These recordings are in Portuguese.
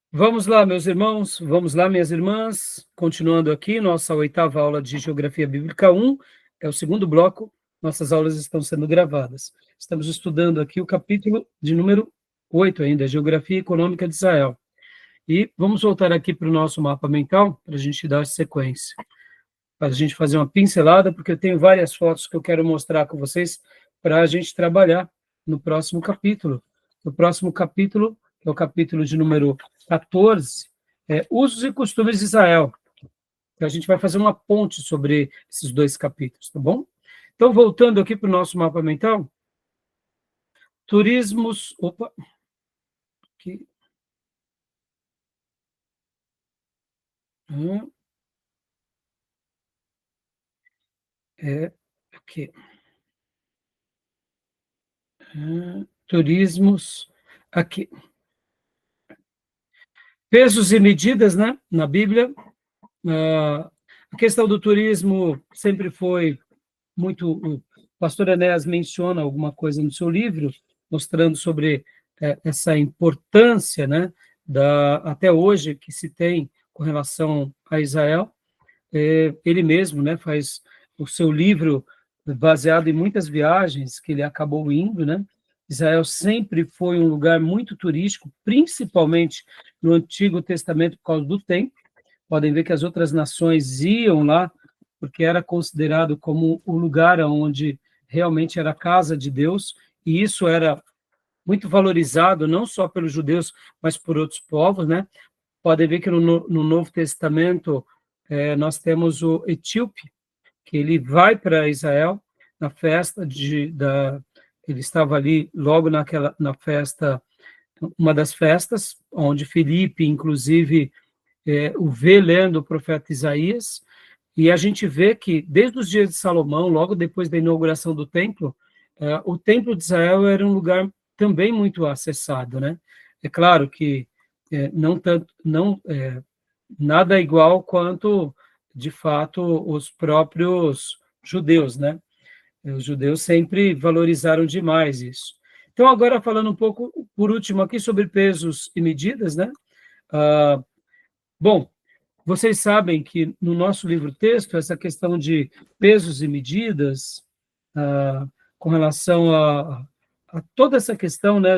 Vamos lá, meus irmãos, vamos lá, minhas irmãs, continuando aqui, nossa 8ª aula de Geografia Bíblica 1, é o segundo bloco, nossas aulas estão sendo gravadas. Estamos estudando aqui o capítulo de número 8 ainda, Geografia Econômica de Israel. E vamos voltar aqui para o nosso mapa mental, para a gente dar sequência. Para a gente fazer uma pincelada, porque eu tenho várias fotos que eu quero mostrar com vocês para a gente trabalhar no próximo capítulo. No próximo capítulo, que é o capítulo de número 14, Usos e Costumes de Israel. Então, a gente vai fazer uma ponte sobre esses dois capítulos, tá bom? Então, voltando aqui para o nosso mapa mental, turismos... Opa! Aqui. Aqui. Turismos... Aqui. Pesos e medidas, né, na Bíblia. A questão do turismo sempre foi muito... O pastor Enéas menciona alguma coisa no seu livro, mostrando sobre essa importância, né, até hoje, que se tem com relação a Israel. Ele mesmo, né, faz o seu livro baseado em muitas viagens que ele acabou indo, né? Israel sempre foi um lugar muito turístico, principalmente no Antigo Testamento por causa do templo. Podem ver que as outras nações iam lá, porque era considerado como o lugar onde realmente era a casa de Deus, e isso era muito valorizado, não só pelos judeus, mas por outros povos, né? Podem ver que no Novo Testamento nós temos o etíope, que ele vai para Israel na festa ele estava ali logo na festa, uma das festas, onde Filipe, inclusive, o vê lendo o profeta Isaías, e a gente vê que, desde os dias de Salomão, logo depois da inauguração do templo, o templo de Israel era um lugar também muito acessado, né? É claro que não tanto, não nada igual quanto, de fato, os próprios judeus, né? Os judeus sempre valorizaram demais isso. Então, agora falando um pouco, por último, aqui sobre pesos e medidas, né? Bom, vocês sabem que no nosso livro-texto, essa questão de pesos e medidas, com relação a toda essa questão, né,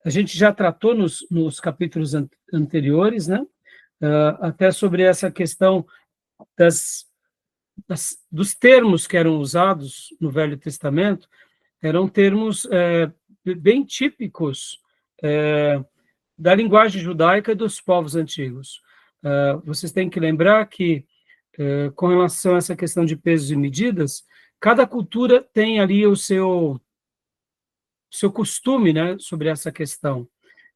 a gente já tratou nos capítulos anteriores, né, até sobre essa questão dos termos que eram usados no Velho Testamento, eram termos bem típicos da linguagem judaica e dos povos antigos. Vocês têm que lembrar que, com relação a essa questão de pesos e medidas, cada cultura tem ali o seu costume, né, sobre essa questão.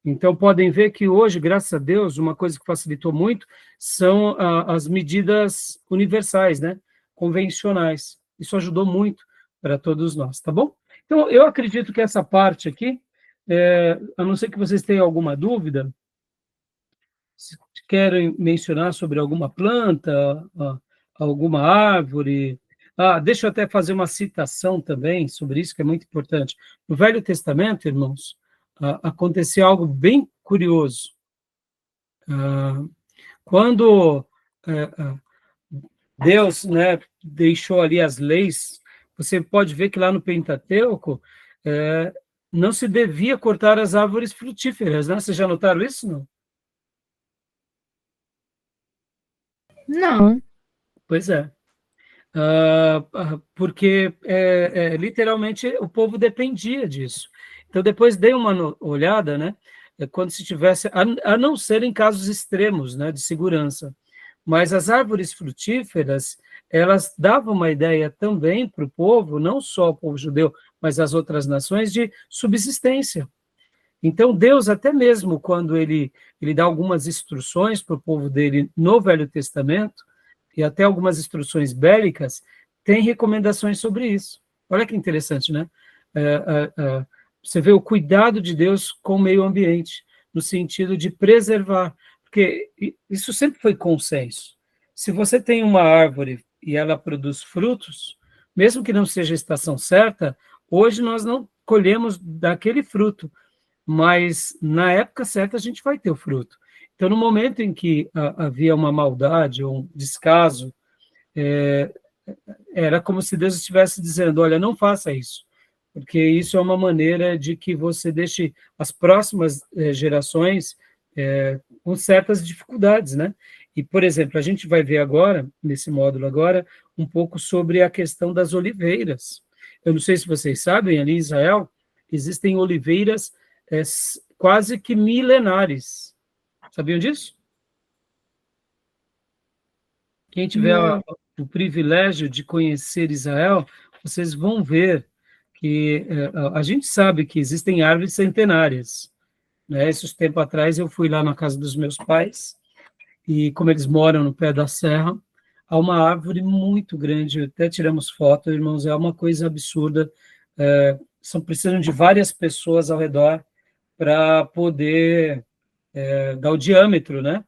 Então, podem ver que hoje, graças a Deus, uma coisa que facilitou muito são as medidas universais, né, convencionais. Isso ajudou muito para todos nós, tá bom? Então, eu acredito que essa parte aqui, a não ser que vocês tenham alguma dúvida, se querem mencionar sobre alguma planta, alguma árvore. Deixa eu até fazer uma citação também sobre isso, que é muito importante. No Velho Testamento, irmãos, aconteceu algo bem curioso. Quando Deus, né, deixou ali as leis, você pode ver que lá no Pentateuco não se devia cortar as árvores frutíferas, né? Vocês já notaram isso, não? Não. Pois é. Porque literalmente o povo dependia disso. Então, depois dei uma olhada, né? Quando se tivesse, a não ser em casos extremos, né, de segurança. Mas as árvores frutíferas, elas davam uma ideia também para o povo, não só o povo judeu, mas as outras nações, de subsistência. Então, Deus, até mesmo quando ele dá algumas instruções para o povo dele no Velho Testamento, e até algumas instruções bélicas, tem recomendações sobre isso. Olha que interessante, né? Você vê o cuidado de Deus com o meio ambiente, no sentido de preservar, porque isso sempre foi consenso. Se você tem uma árvore e ela produz frutos, mesmo que não seja a estação certa, hoje nós não colhemos daquele fruto, mas na época certa a gente vai ter o fruto. Então, no momento em que havia uma maldade ou um descaso, era como se Deus estivesse dizendo, olha, não faça isso, porque isso é uma maneira de que você deixe as próximas gerações com certas dificuldades, né? E, por exemplo, a gente vai ver agora, nesse módulo agora, um pouco sobre a questão das oliveiras. Eu não sei se vocês sabem, ali em Israel, existem oliveiras quase que milenares. Sabiam disso? Quem tiver Não. o privilégio de conhecer Israel, vocês vão ver que a gente sabe que existem árvores centenárias, né? Esses tempos atrás eu fui lá na casa dos meus pais e como eles moram no pé da serra, há uma árvore muito grande, até tiramos foto, irmãos, é uma coisa absurda. Precisam de várias pessoas ao redor para poder dar o diâmetro, né,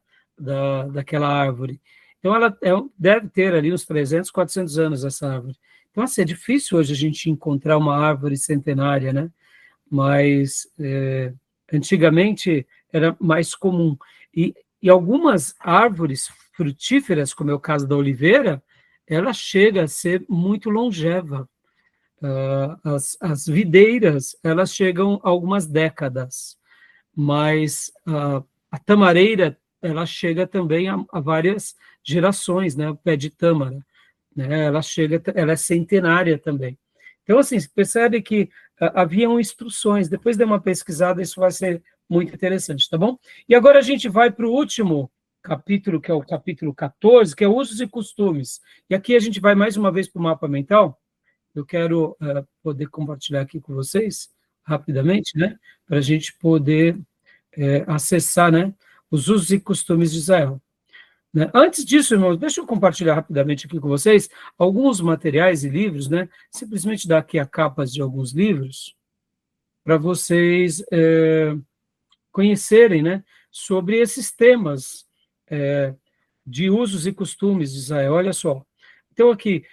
daquela árvore. Então, ela deve ter ali uns 300, 400 anos, essa árvore. Então, assim, é difícil hoje a gente encontrar uma árvore centenária, né? Mas antigamente era mais comum. E algumas árvores frutíferas, como é o caso da oliveira, ela chega a ser muito longeva. As videiras, elas chegam a algumas décadas, mas a tamareira, ela chega também a várias gerações, né? O pé de tâmara, né? Ela é centenária também. Então, assim, você percebe que haviam instruções. Depois de uma pesquisada, isso vai ser muito interessante, tá bom? E agora a gente vai para o último capítulo, que é o capítulo 14, que é usos e costumes. E aqui a gente vai mais uma vez para o mapa mental. Eu quero poder compartilhar aqui com vocês, rapidamente, né? Para a gente poder acessar, né? Os usos e costumes de Israel. Né? Antes disso, irmãos, deixa eu compartilhar rapidamente aqui com vocês alguns materiais e livros, né? Simplesmente dar aqui a capas de alguns livros para vocês conhecerem, né? Sobre esses temas de usos e costumes de Israel. Olha só. Então, aqui,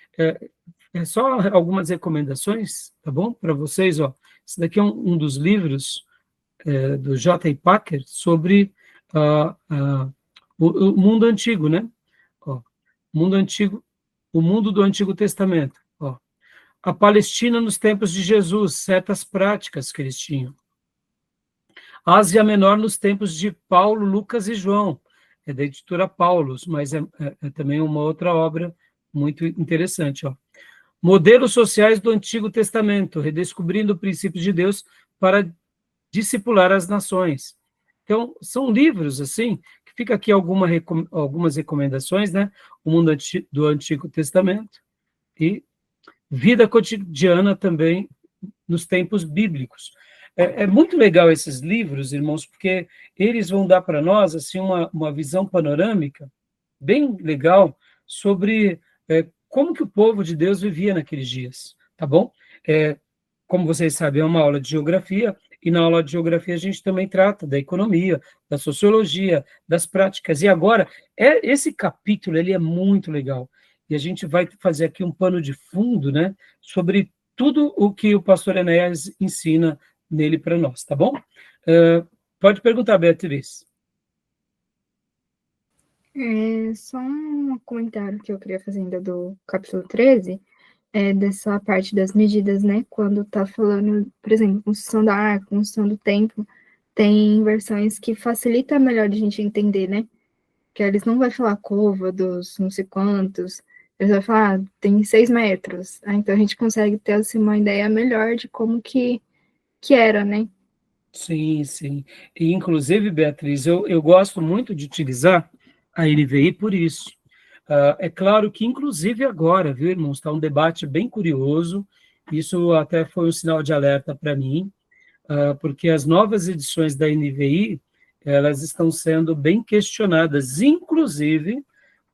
só algumas recomendações, tá bom? Para vocês, ó. Esse daqui é um dos livros do J. Packer sobre o mundo antigo, né? Ó, mundo antigo, o mundo do Antigo Testamento. Ó. A Palestina nos tempos de Jesus, certas práticas que eles tinham. Ásia Menor nos tempos de Paulo, Lucas e João. É da editora Paulus, mas é também uma outra obra muito interessante. Ó. Modelos sociais do Antigo Testamento, redescobrindo princípios de Deus para discipular as nações. Então, são livros, assim, que fica aqui algumas recomendações, né? O mundo do Antigo Testamento e vida cotidiana também nos tempos bíblicos. É muito legal esses livros, irmãos, porque eles vão dar para nós, assim, uma visão panorâmica bem legal sobre como que o povo de Deus vivia naqueles dias, tá bom? Como vocês sabem, é uma aula de geografia, e na aula de geografia a gente também trata da economia, da sociologia, das práticas. E agora, esse capítulo ele é muito legal. E a gente vai fazer aqui um pano de fundo, né, sobre tudo o que o pastor Enéas ensina nele para nós, tá bom? Pode perguntar, Beatriz. Só um comentário que eu queria fazer ainda do capítulo 13, dessa parte das medidas, né? Quando tá falando, por exemplo, construção da arca, construção do templo, tem versões que facilita melhor de a gente entender, né? Que eles não vai falar cova dos não sei quantos, eles vão falar, tem 6 metros. Então a gente consegue ter assim, uma ideia melhor de como que era, né? Sim, sim. E, inclusive, Beatriz, eu gosto muito de utilizar a NVI por isso. É claro que, inclusive agora, viu, irmãos, está um debate bem curioso, isso até foi um sinal de alerta para mim, porque as novas edições da NVI, elas estão sendo bem questionadas, inclusive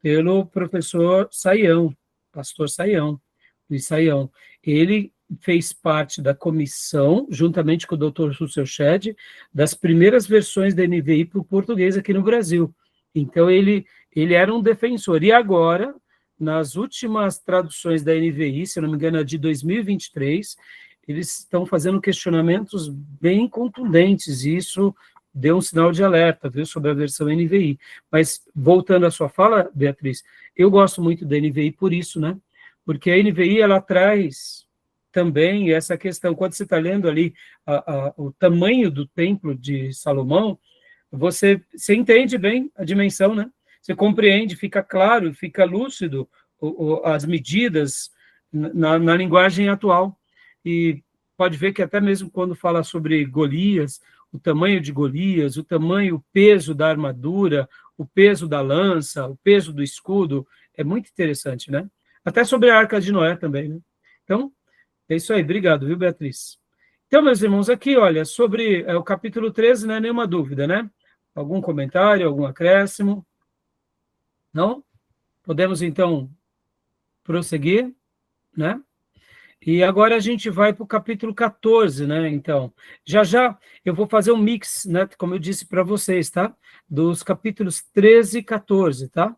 pelo professor Saião, pastor Saião, Luiz Saião. Ele fez parte da comissão, juntamente com o Dr. Russell Shedd, das primeiras versões da NVI para o português aqui no Brasil. Então, ele era um defensor. E agora, nas últimas traduções da NVI, se eu não me engano, a de 2023, eles estão fazendo questionamentos bem contundentes, e isso deu um sinal de alerta, viu, sobre a versão NVI. Mas, voltando à sua fala, Beatriz, eu gosto muito da NVI por isso, né? Porque a NVI, ela traz também essa questão, quando você está lendo ali o tamanho do templo de Salomão, você entende bem a dimensão, né? Você compreende, fica claro, fica lúcido as medidas na linguagem atual. E pode ver que até mesmo quando fala sobre Golias, o tamanho de Golias, o tamanho, o peso da armadura, o peso da lança, o peso do escudo, é muito interessante, né? Até sobre a Arca de Noé também, né? Então, é isso aí. Obrigado, viu, Beatriz? Então, meus irmãos, aqui, olha, sobre o capítulo 13, não é nenhuma dúvida, né? Algum comentário, algum acréscimo? Não? Podemos, então, prosseguir, né? E agora a gente vai para o capítulo 14, né? Então, já eu vou fazer um mix, né? Como eu disse para vocês, tá? Dos capítulos 13 e 14, tá?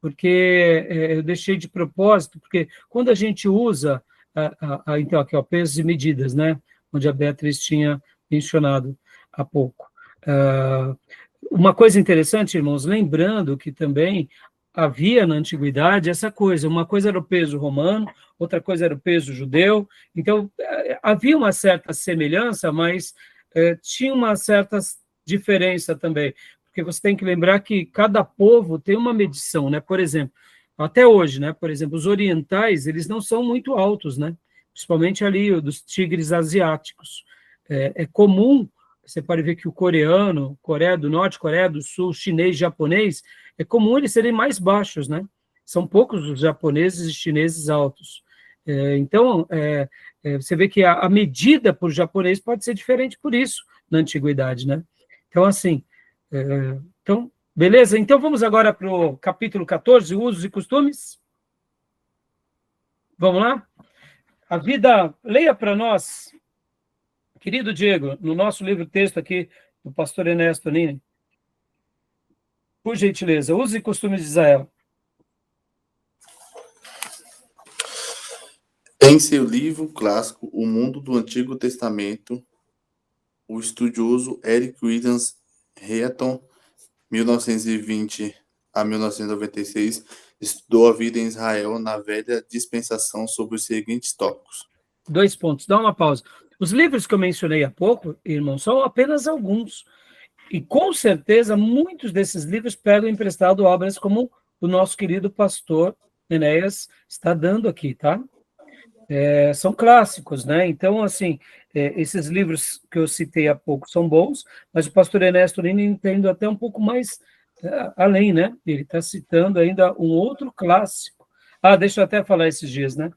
Porque eu deixei de propósito, porque quando a gente usa, então, aqui, ó, pesos e medidas, né? Onde a Beatriz tinha mencionado há pouco. Uma coisa interessante, irmãos, lembrando que também havia na antiguidade essa coisa, uma coisa era o peso romano, outra coisa era o peso judeu, então havia uma certa semelhança, mas tinha uma certa diferença também, porque você tem que lembrar que cada povo tem uma medição, né? Por exemplo, até hoje, né? Por exemplo, os orientais, eles não são muito altos, né? Principalmente ali dos tigres asiáticos. É comum, você pode ver que o coreano, Coreia do Norte, Coreia do Sul, chinês, japonês, é comum eles serem mais baixos, né? São poucos os japoneses e chineses altos. Então, você vê que a medida por japonês pode ser diferente por isso, na antiguidade, né? Então, assim, então, beleza? Então, vamos agora para o capítulo 14, usos e costumes? Vamos lá? A vida, leia para nós, querido Diego, no nosso livro-texto aqui, do pastor Ernesto Nini, por gentileza, usos e costumes de Israel. Em seu livro clássico O Mundo do Antigo Testamento, o estudioso Eric Williams Reaton, 1920 a 1996, estudou a vida em Israel na velha dispensação sobre os seguintes tópicos. 2 pontos, dá uma pausa. Os livros que eu mencionei há pouco, irmão, são apenas alguns. E com certeza muitos desses livros pegam emprestado obras como o nosso querido pastor Enéas está dando aqui, tá? São clássicos, né? Então, assim, esses livros que eu citei há pouco são bons, mas o pastor Ernesto Nini entende até um pouco mais além, né? Ele está citando ainda um outro clássico. Deixa eu até falar esses dias, né?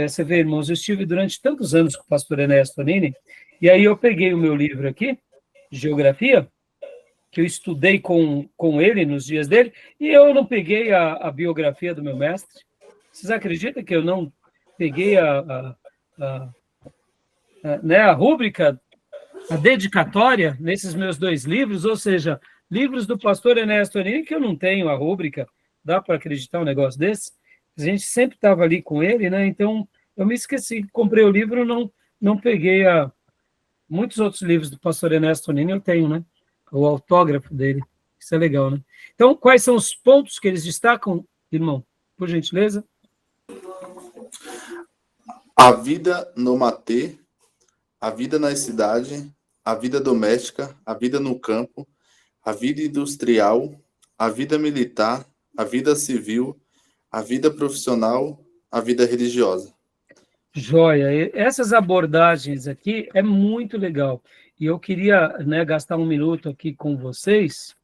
Você vê, irmãos, eu estive durante tantos anos com o pastor Ernesto Nini, e aí eu peguei o meu livro aqui, de geografia, que eu estudei com ele nos dias dele, e eu não peguei a biografia do meu mestre. Vocês acreditam que eu não peguei né, a rúbrica, a dedicatória nesses meus 2 livros, ou seja, livros do pastor Ernesto Nini, que eu não tenho a rúbrica, dá para acreditar um negócio desse? A gente sempre estava ali com ele, né? Então, eu me esqueci, comprei o livro, não peguei muitos outros livros do pastor Ernesto Nini, eu tenho, né? O autógrafo dele, isso é legal, né? Então, quais são os pontos que eles destacam, irmão? Por gentileza. A vida no matê, a vida na cidade, a vida doméstica, a vida no campo, a vida industrial, a vida militar, a vida civil, a vida profissional, a vida religiosa. Joia, essas abordagens aqui é muito legal. E eu queria, né, gastar um minuto aqui com vocês,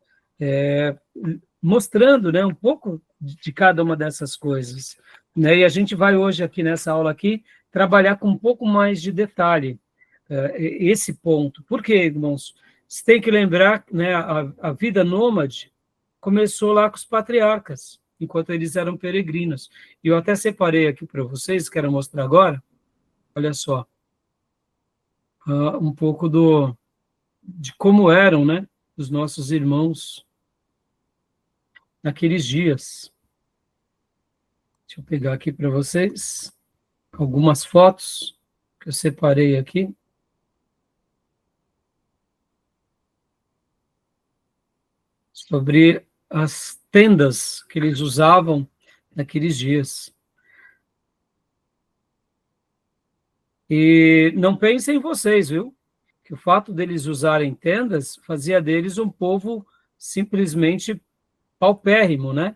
mostrando, né, um pouco de cada uma dessas coisas. Né? E a gente vai hoje aqui nessa aula aqui trabalhar com um pouco mais de detalhe esse ponto. Por quê, irmãos? Você tem que lembrar, né, a vida nômade começou lá com os patriarcas, enquanto eles eram peregrinos. E eu até separei aqui para vocês, quero mostrar agora, olha só, um pouco de como eram, né, os nossos irmãos naqueles dias. Deixa eu pegar aqui para vocês algumas fotos que eu separei aqui. Sobre as tendas que eles usavam naqueles dias. E não pensem em vocês, viu? Que o fato deles usarem tendas fazia deles um povo simplesmente paupérrimo, né?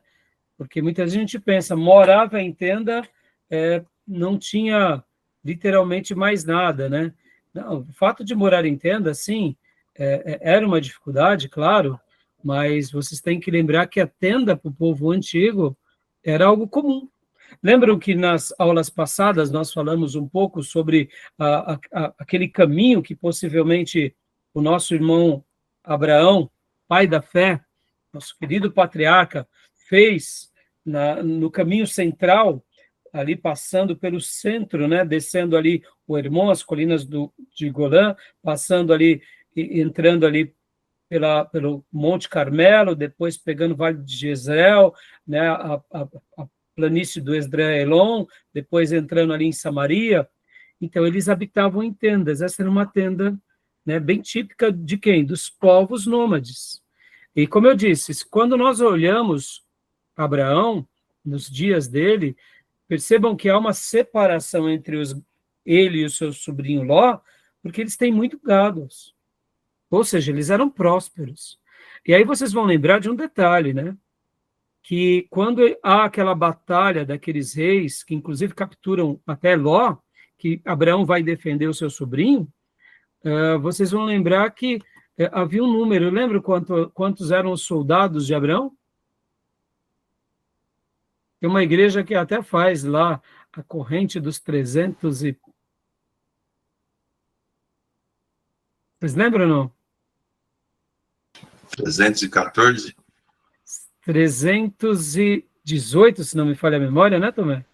Porque muita gente pensa, morava em tenda, não tinha literalmente mais nada, né? Não, o fato de morar em tenda, sim, era uma dificuldade, claro, mas vocês têm que lembrar que a tenda para o povo antigo era algo comum. Lembram que nas aulas passadas nós falamos um pouco sobre aquele caminho que possivelmente o nosso irmão Abraão, pai da fé, nosso querido patriarca, fez no caminho central, ali passando pelo centro, né, descendo ali o Hermon, as colinas de Golã, passando ali, entrando ali pelo Monte Carmelo, depois pegando o Vale de Jezreel, né, a planície do Esdraelon, depois entrando ali em Samaria. Então, eles habitavam em tendas. Essa era uma tenda, né, bem típica de quem? Dos povos nômades. E, como eu disse, quando nós olhamos Abraão, nos dias dele, percebam que há uma separação entre ele e o seu sobrinho Ló, porque eles têm muito gados. Ou seja, eles eram prósperos. E aí vocês vão lembrar de um detalhe, né? Que quando há aquela batalha daqueles reis, que inclusive capturam até Ló, que Abraão vai defender o seu sobrinho, vocês vão lembrar que havia um número, lembra quantos eram os soldados de Abraão? Tem uma igreja que até faz lá a corrente dos 300 e... Vocês lembram ou não? 314? 318, se não me falha a memória, né, Tomé?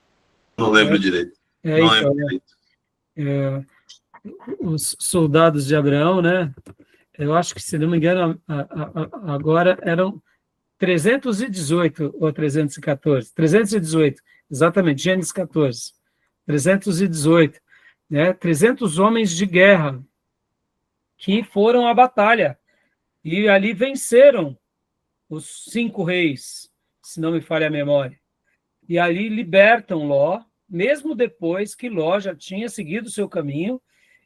Não lembro direito. Não lembro direito. Os soldados de Abraão, né? Eu acho que, se não me engano, agora eram 318 ou 314. 318, exatamente, Gênesis 14. 318, né? 300 homens de guerra que foram à batalha e ali venceram os 5 reis, se não me falha a memória. E ali libertam Ló, mesmo depois que Ló já tinha seguido o seu caminho,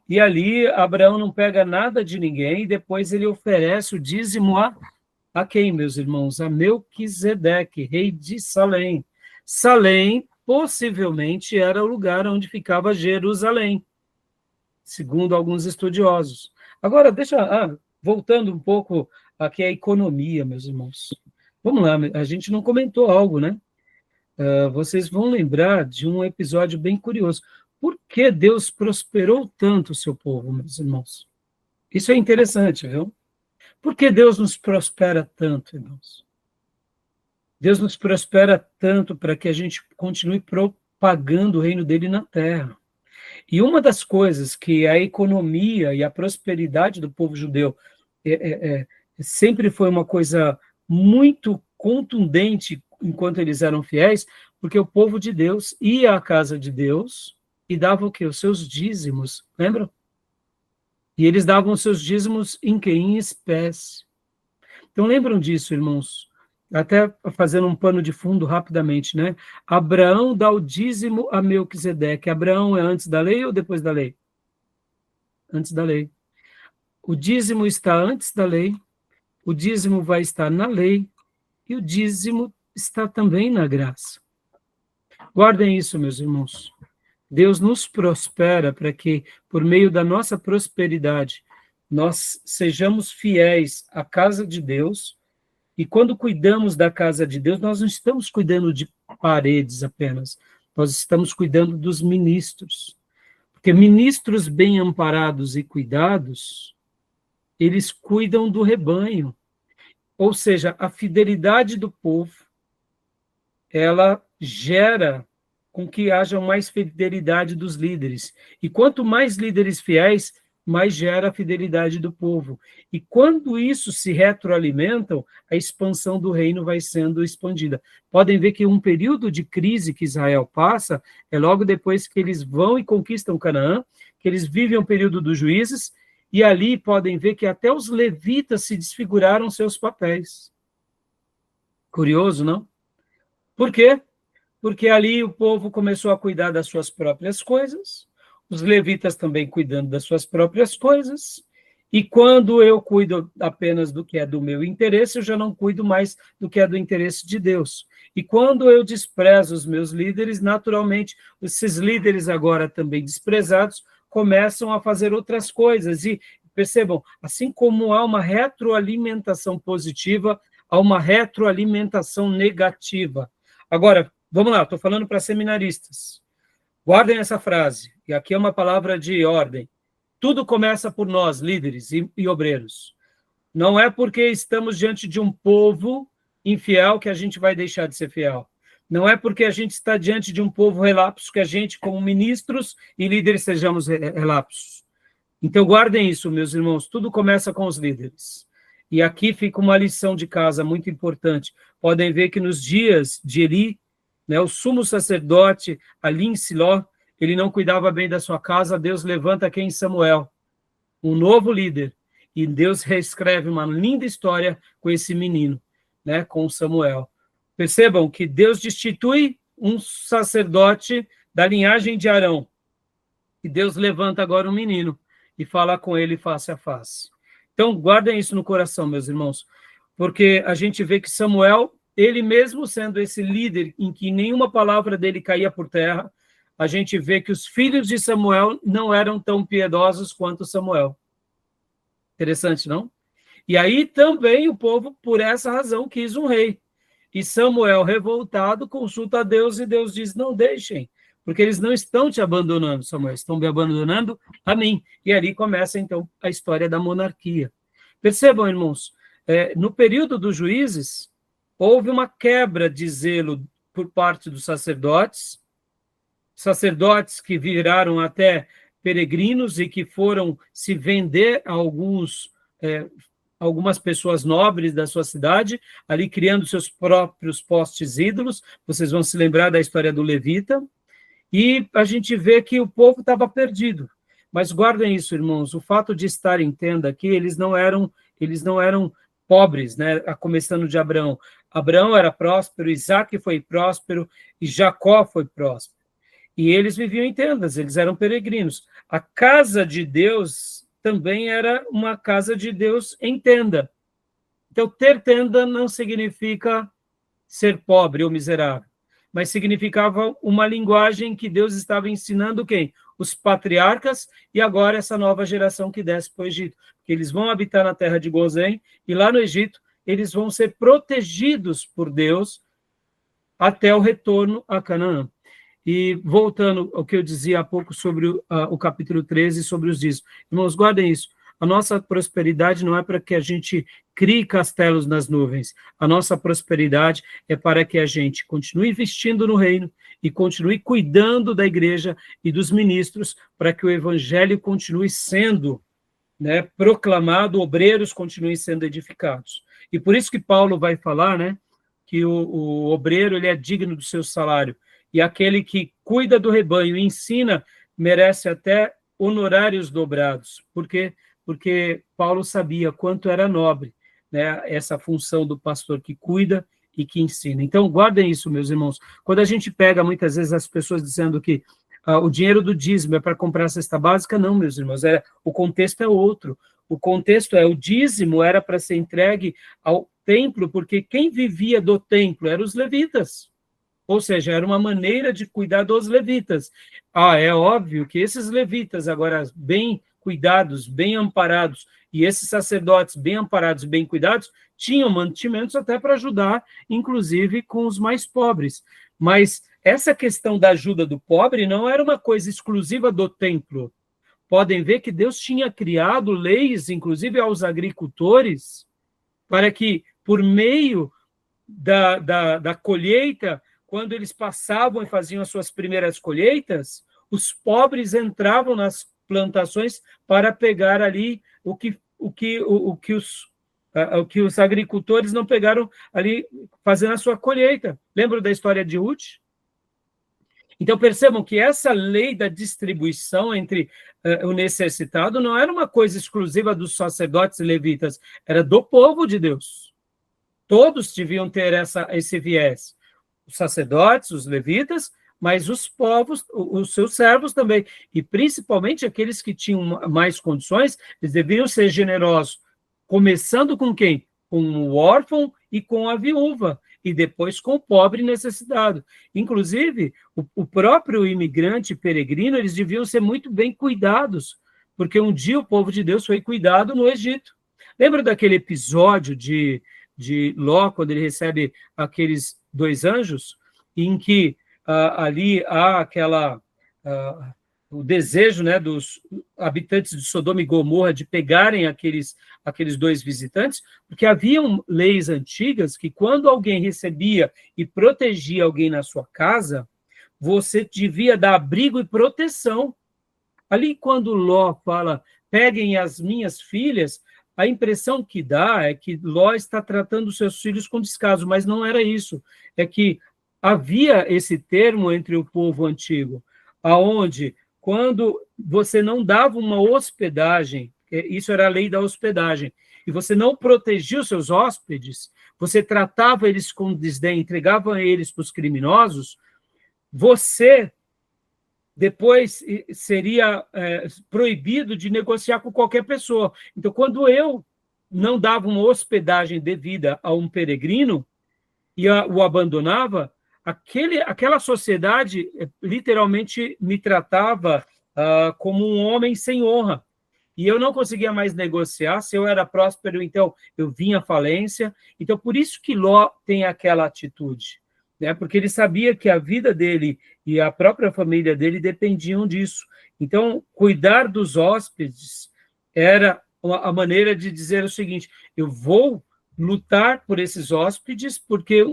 e ali Abraão não pega nada de ninguém, e depois ele oferece o dízimo a quem, meus irmãos? A Melquisedeque, rei de Salém. Salém, possivelmente, era o lugar onde ficava Jerusalém, segundo alguns estudiosos. Agora, voltando um pouco aqui à economia, meus irmãos. Vamos lá, a gente não comentou algo, né? Vocês vão lembrar de um episódio bem curioso. Por que Deus prosperou tanto o seu povo, meus irmãos? Isso é interessante, viu? Por que Deus nos prospera tanto, irmãos? Deus nos prospera tanto para que a gente continue propagando o reino dele na terra. E uma das coisas que a economia e a prosperidade do povo judeu sempre foi uma coisa muito contundente enquanto eles eram fiéis, porque o povo de Deus ia à casa de Deus e dava o quê? Os seus dízimos, lembram? E eles davam os seus dízimos em quê? Em espécie. Então lembram disso, irmãos? Até fazendo um pano de fundo rapidamente, né? Abraão dá o dízimo a Melquisedeque. Abraão é antes da lei ou depois da lei? Antes da lei. O dízimo está antes da lei, o dízimo vai estar na lei, e o dízimo está também na graça. Guardem isso, meus irmãos. Deus nos prospera para que, por meio da nossa prosperidade, nós sejamos fiéis à casa de Deus, e quando cuidamos da casa de Deus, nós não estamos cuidando de paredes apenas, nós estamos cuidando dos ministros. Porque ministros bem amparados e cuidados, eles cuidam do rebanho. Ou seja, a fidelidade do povo, ela gera com que haja mais fidelidade dos líderes. E quanto mais líderes fiéis, mais gera a fidelidade do povo. E quando isso se retroalimentam, a expansão do reino vai sendo expandida. Podem ver que um período de crise que Israel passa é logo depois que eles vão e conquistam Canaã, que eles vivem o período dos juízes, e ali podem ver que até os levitas se desfiguraram seus papéis. Curioso, não? Por quê? Porque ali o povo começou a cuidar das suas próprias coisas, os levitas também cuidando das suas próprias coisas, e quando eu cuido apenas do que é do meu interesse, eu já não cuido mais do que é do interesse de Deus. E quando eu desprezo os meus líderes, naturalmente, esses líderes agora também desprezados, começam a fazer outras coisas. E percebam, assim como há uma retroalimentação positiva, há uma retroalimentação negativa. Agora, vamos lá, estou falando para seminaristas. Guardem essa frase, e aqui é uma palavra de ordem. Tudo começa por nós, líderes e obreiros. Não é porque estamos diante de um povo infiel que a gente vai deixar de ser fiel. Não é porque a gente está diante de um povo relapso que a gente, como ministros e líderes, sejamos relapsos. Então, guardem isso, meus irmãos. Tudo começa com os líderes. E aqui fica uma lição de casa muito importante. Podem ver que nos dias de Eli, né, o sumo sacerdote, ali em Siló, ele não cuidava bem da sua casa, Deus levanta quem? Samuel, um novo líder. E Deus reescreve uma linda história com esse menino, né, com Samuel. Percebam que Deus destitui um sacerdote da linhagem de Arão. E Deus levanta agora um menino e fala com ele face a face. Então, guardem isso no coração, meus irmãos, porque a gente vê que Samuel, ele mesmo sendo esse líder em que nenhuma palavra dele caía por terra, a gente vê que os filhos de Samuel não eram tão piedosos quanto Samuel. Interessante, não? E aí também o povo, por essa razão, quis um rei. E Samuel, revoltado, consulta a Deus e Deus diz, não deixem, porque eles não estão te abandonando, Samuel, estão me abandonando a mim. E ali começa, então, a história da monarquia. Percebam, irmãos, no período dos juízes, houve uma quebra de zelo por parte dos sacerdotes que viraram até peregrinos e que foram se vender a algumas pessoas nobres da sua cidade, ali criando seus próprios postes ídolos. Vocês vão se lembrar da história do levita. E a gente vê que o povo estava perdido. Mas guardem isso, irmãos, o fato de estar em tenda aqui, eles não eram pobres, né? Começando de Abraão. Abraão era próspero, Isaac foi próspero e Jacó foi próspero. E eles viviam em tendas, eles eram peregrinos. A casa de Deus também era uma casa de Deus em tenda. Então, ter tenda não significa ser pobre ou miserável, mas significava uma linguagem que Deus estava ensinando quem? Os patriarcas e agora essa nova geração que desce para o Egito. Porque eles vão habitar na terra de Gozém e lá no Egito eles vão ser protegidos por Deus até o retorno a Canaã. E voltando ao que eu dizia há pouco sobre o capítulo 13, sobre os dízimos. Irmãos, guardem isso. A nossa prosperidade não é para que a gente crie castelos nas nuvens. A nossa prosperidade é para que a gente continue investindo no reino e continue cuidando da igreja e dos ministros para que o evangelho continue sendo, né, proclamado, obreiros continuem sendo edificados. E por isso que Paulo vai falar, né, que o obreiro ele é digno do seu salário. E aquele que cuida do rebanho e ensina merece até honorários dobrados. Por quê? Porque Paulo sabia quanto era nobre, né, essa função do pastor que cuida e que ensina. Então, guardem isso, meus irmãos. Quando a gente pega, muitas vezes, as pessoas dizendo que o dinheiro do dízimo é para comprar a cesta básica, não, meus irmãos, o contexto é outro. O contexto o dízimo era para ser entregue ao templo, porque quem vivia do templo eram os levitas. Ou seja, era uma maneira de cuidar dos levitas. É óbvio que esses levitas, agora bem cuidados, bem amparados, e esses sacerdotes bem amparados, bem cuidados, tinham mantimentos até para ajudar, inclusive, com os mais pobres. Mas essa questão da ajuda do pobre não era uma coisa exclusiva do templo. Podem ver que Deus tinha criado leis, inclusive aos agricultores, para que, por meio da colheita, quando eles passavam e faziam as suas primeiras colheitas, os pobres entravam nas plantações para pegar ali o que os agricultores não pegaram ali fazendo a sua colheita. Lembra da história de Ruth? Então, percebam que essa lei da distribuição entre o necessitado não era uma coisa exclusiva dos sacerdotes e levitas, era do povo de Deus. Todos deviam ter esse viés. Os sacerdotes, os levitas, mas os povos, os seus servos também. E principalmente aqueles que tinham mais condições, eles deveriam ser generosos. Começando com quem? Com o órfão e com a viúva. E depois com o pobre necessitado. Inclusive, o próprio imigrante peregrino, eles deviam ser muito bem cuidados, porque um dia o povo de Deus foi cuidado no Egito. Lembra daquele episódio de Ló, quando ele recebe aqueles 2 anjos, em que ali há o desejo, né, dos habitantes de Sodoma e Gomorra de pegarem aqueles 2 visitantes, porque haviam leis antigas que quando alguém recebia e protegia alguém na sua casa, você devia dar abrigo e proteção. Ali, quando Ló fala, peguem as minhas filhas, a impressão que dá é que Ló está tratando seus filhos com descaso, mas não era isso. É que havia esse termo entre o povo antigo, aonde, quando você não dava uma hospedagem, isso era a lei da hospedagem, e você não protegia os seus hóspedes, você tratava eles com desdém, entregava eles para os criminosos, você depois seria proibido de negociar com qualquer pessoa. Então, quando eu não dava uma hospedagem devida a um peregrino e o abandonava, aquela sociedade literalmente me tratava como um homem sem honra. E eu não conseguia mais negociar. Se eu era próspero, então eu vinha à falência. Então, por isso que Ló tem aquela atitude, né? Porque ele sabia que a vida dele e a própria família dele dependiam disso. Então, cuidar dos hóspedes era a maneira de dizer o seguinte: eu vou lutar por esses hóspedes, porque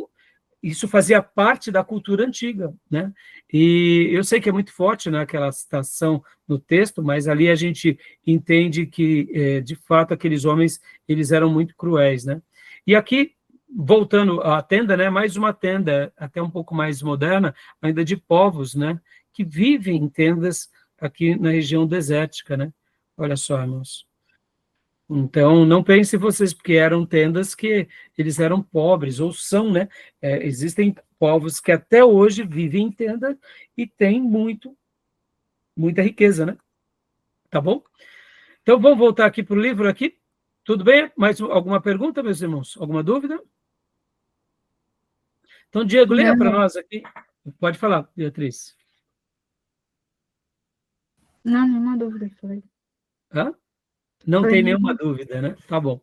isso fazia parte da cultura antiga, né? E eu sei que é muito forte naquela citação no texto, mas ali a gente entende que, de fato, aqueles homens, eles eram muito cruéis, né? E aqui, voltando à tenda, né? Mais uma tenda, até um pouco mais moderna, ainda de povos, né? Que vivem em tendas aqui na região desértica, né? Olha só, irmãos. Então, não pensem vocês, porque eram tendas que eles eram pobres, ou são, né? Existem povos que até hoje vivem em tenda e têm muita riqueza, né? Tá bom? Então, vamos voltar aqui para o livro aqui. Tudo bem? Mais alguma pergunta, meus irmãos? Alguma dúvida? Então, Diego, leia para nós aqui. Pode falar, Beatriz. Não, nenhuma dúvida, falei. Hã? Não tem nenhuma dúvida, né? Tá bom.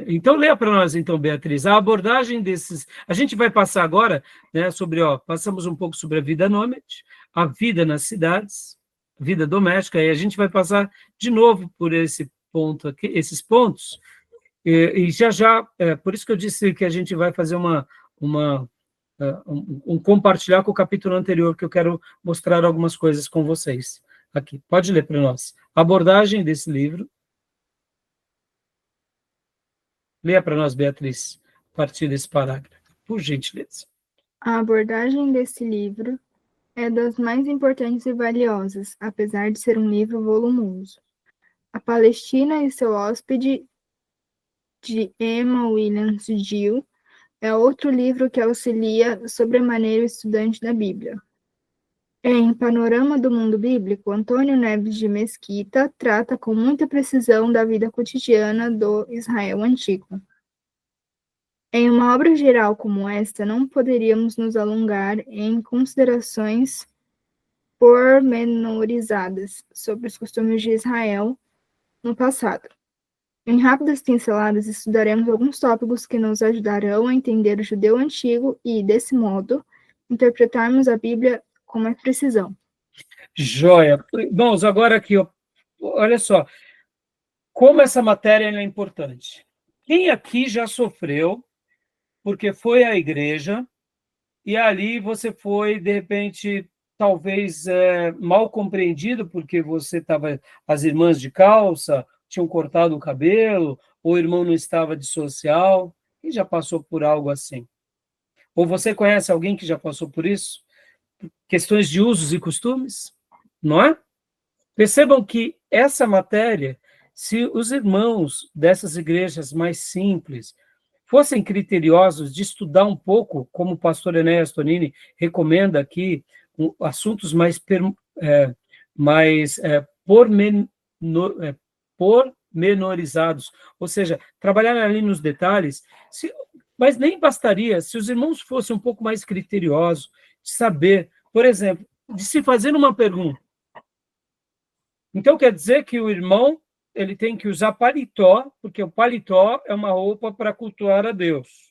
Então, leia para nós, então, Beatriz, a abordagem desses... A gente vai passar agora, né, passamos um pouco sobre a vida nômade, a vida nas cidades, vida doméstica, e a gente vai passar de novo por esse ponto aqui, esses pontos, e já, por isso que eu disse que a gente vai fazer um compartilhar com o capítulo anterior, que eu quero mostrar algumas coisas com vocês. Aqui, pode ler para nós. A abordagem desse livro. Leia para nós, Beatriz, a partir desse parágrafo, por gentileza. A abordagem desse livro é das mais importantes e valiosas, apesar de ser um livro volumoso. A Palestina e seu hóspede, de Emma Williams Gill, é outro livro que auxilia sobremaneira o estudante da Bíblia. Em Panorama do Mundo Bíblico, Antônio Neves de Mesquita trata com muita precisão da vida cotidiana do Israel antigo. Em uma obra geral como esta, não poderíamos nos alongar em considerações pormenorizadas sobre os costumes de Israel no passado. Em rápidas pinceladas, estudaremos alguns tópicos que nos ajudarão a entender o judeu antigo e, desse modo, interpretarmos a Bíblia com mais precisão. Joia. Irmãos, agora aqui, olha só, como essa matéria é importante. Quem aqui já sofreu porque foi à igreja e ali você foi, de repente, talvez mal compreendido, porque você estava, as irmãs de calça tinham cortado o cabelo, ou o irmão não estava de social? Quem já passou por algo assim? Ou você conhece alguém que já passou por isso? questões de usos e costumes, não é? Percebam que essa matéria, se os irmãos dessas igrejas mais simples fossem criteriosos de estudar um pouco, como o pastor Enéas Tonini recomenda aqui, assuntos mais pormenorizados, ou seja, trabalhar ali nos detalhes, mas nem bastaria se os irmãos fossem um pouco mais criteriosos, de saber, por exemplo, de se fazer uma pergunta. Então, quer dizer que o irmão ele tem que usar paletó, porque o paletó é uma roupa para cultuar a Deus.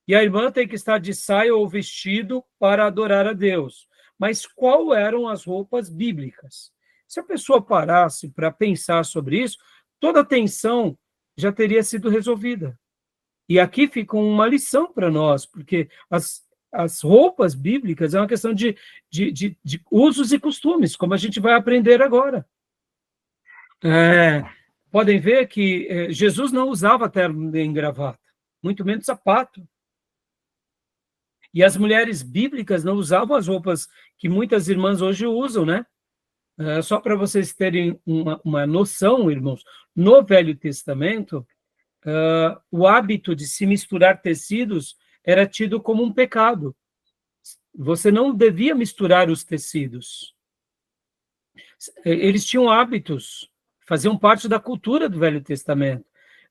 E a irmã tem que estar de saia ou vestido para adorar a Deus. Mas qual eram as roupas bíblicas? Se a pessoa parasse para pensar sobre isso, toda a tensão já teria sido resolvida. E aqui fica uma lição para nós, porque as roupas bíblicas é uma questão de usos e costumes, como a gente vai aprender agora. Podem ver que Jesus não usava terno nem gravata, muito menos sapato. E as mulheres bíblicas não usavam as roupas que muitas irmãs hoje usam, né? Só para vocês terem uma noção, irmãos, no Velho Testamento, o hábito de se misturar tecidos era tido como um pecado. Você não devia misturar os tecidos. Eles tinham hábitos, faziam parte da cultura do Velho Testamento,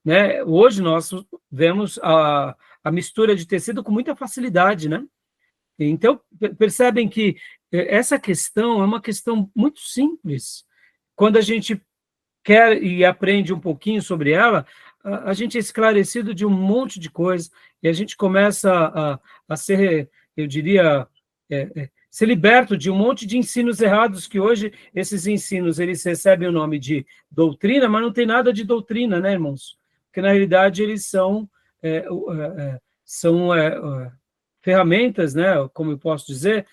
né? Hoje nós vemos a mistura de tecido com muita facilidade, né? Então, percebem que essa questão é uma questão muito simples. Quando a gente quer e aprende um pouquinho sobre ela, a gente é esclarecido de um monte de coisa e a gente começa a ser, eu diria, ser liberto de um monte de ensinos errados, que hoje esses ensinos eles recebem o nome de doutrina, mas não tem nada de doutrina, né, irmãos? Porque, na realidade, eles são ferramentas, né, como eu posso dizer,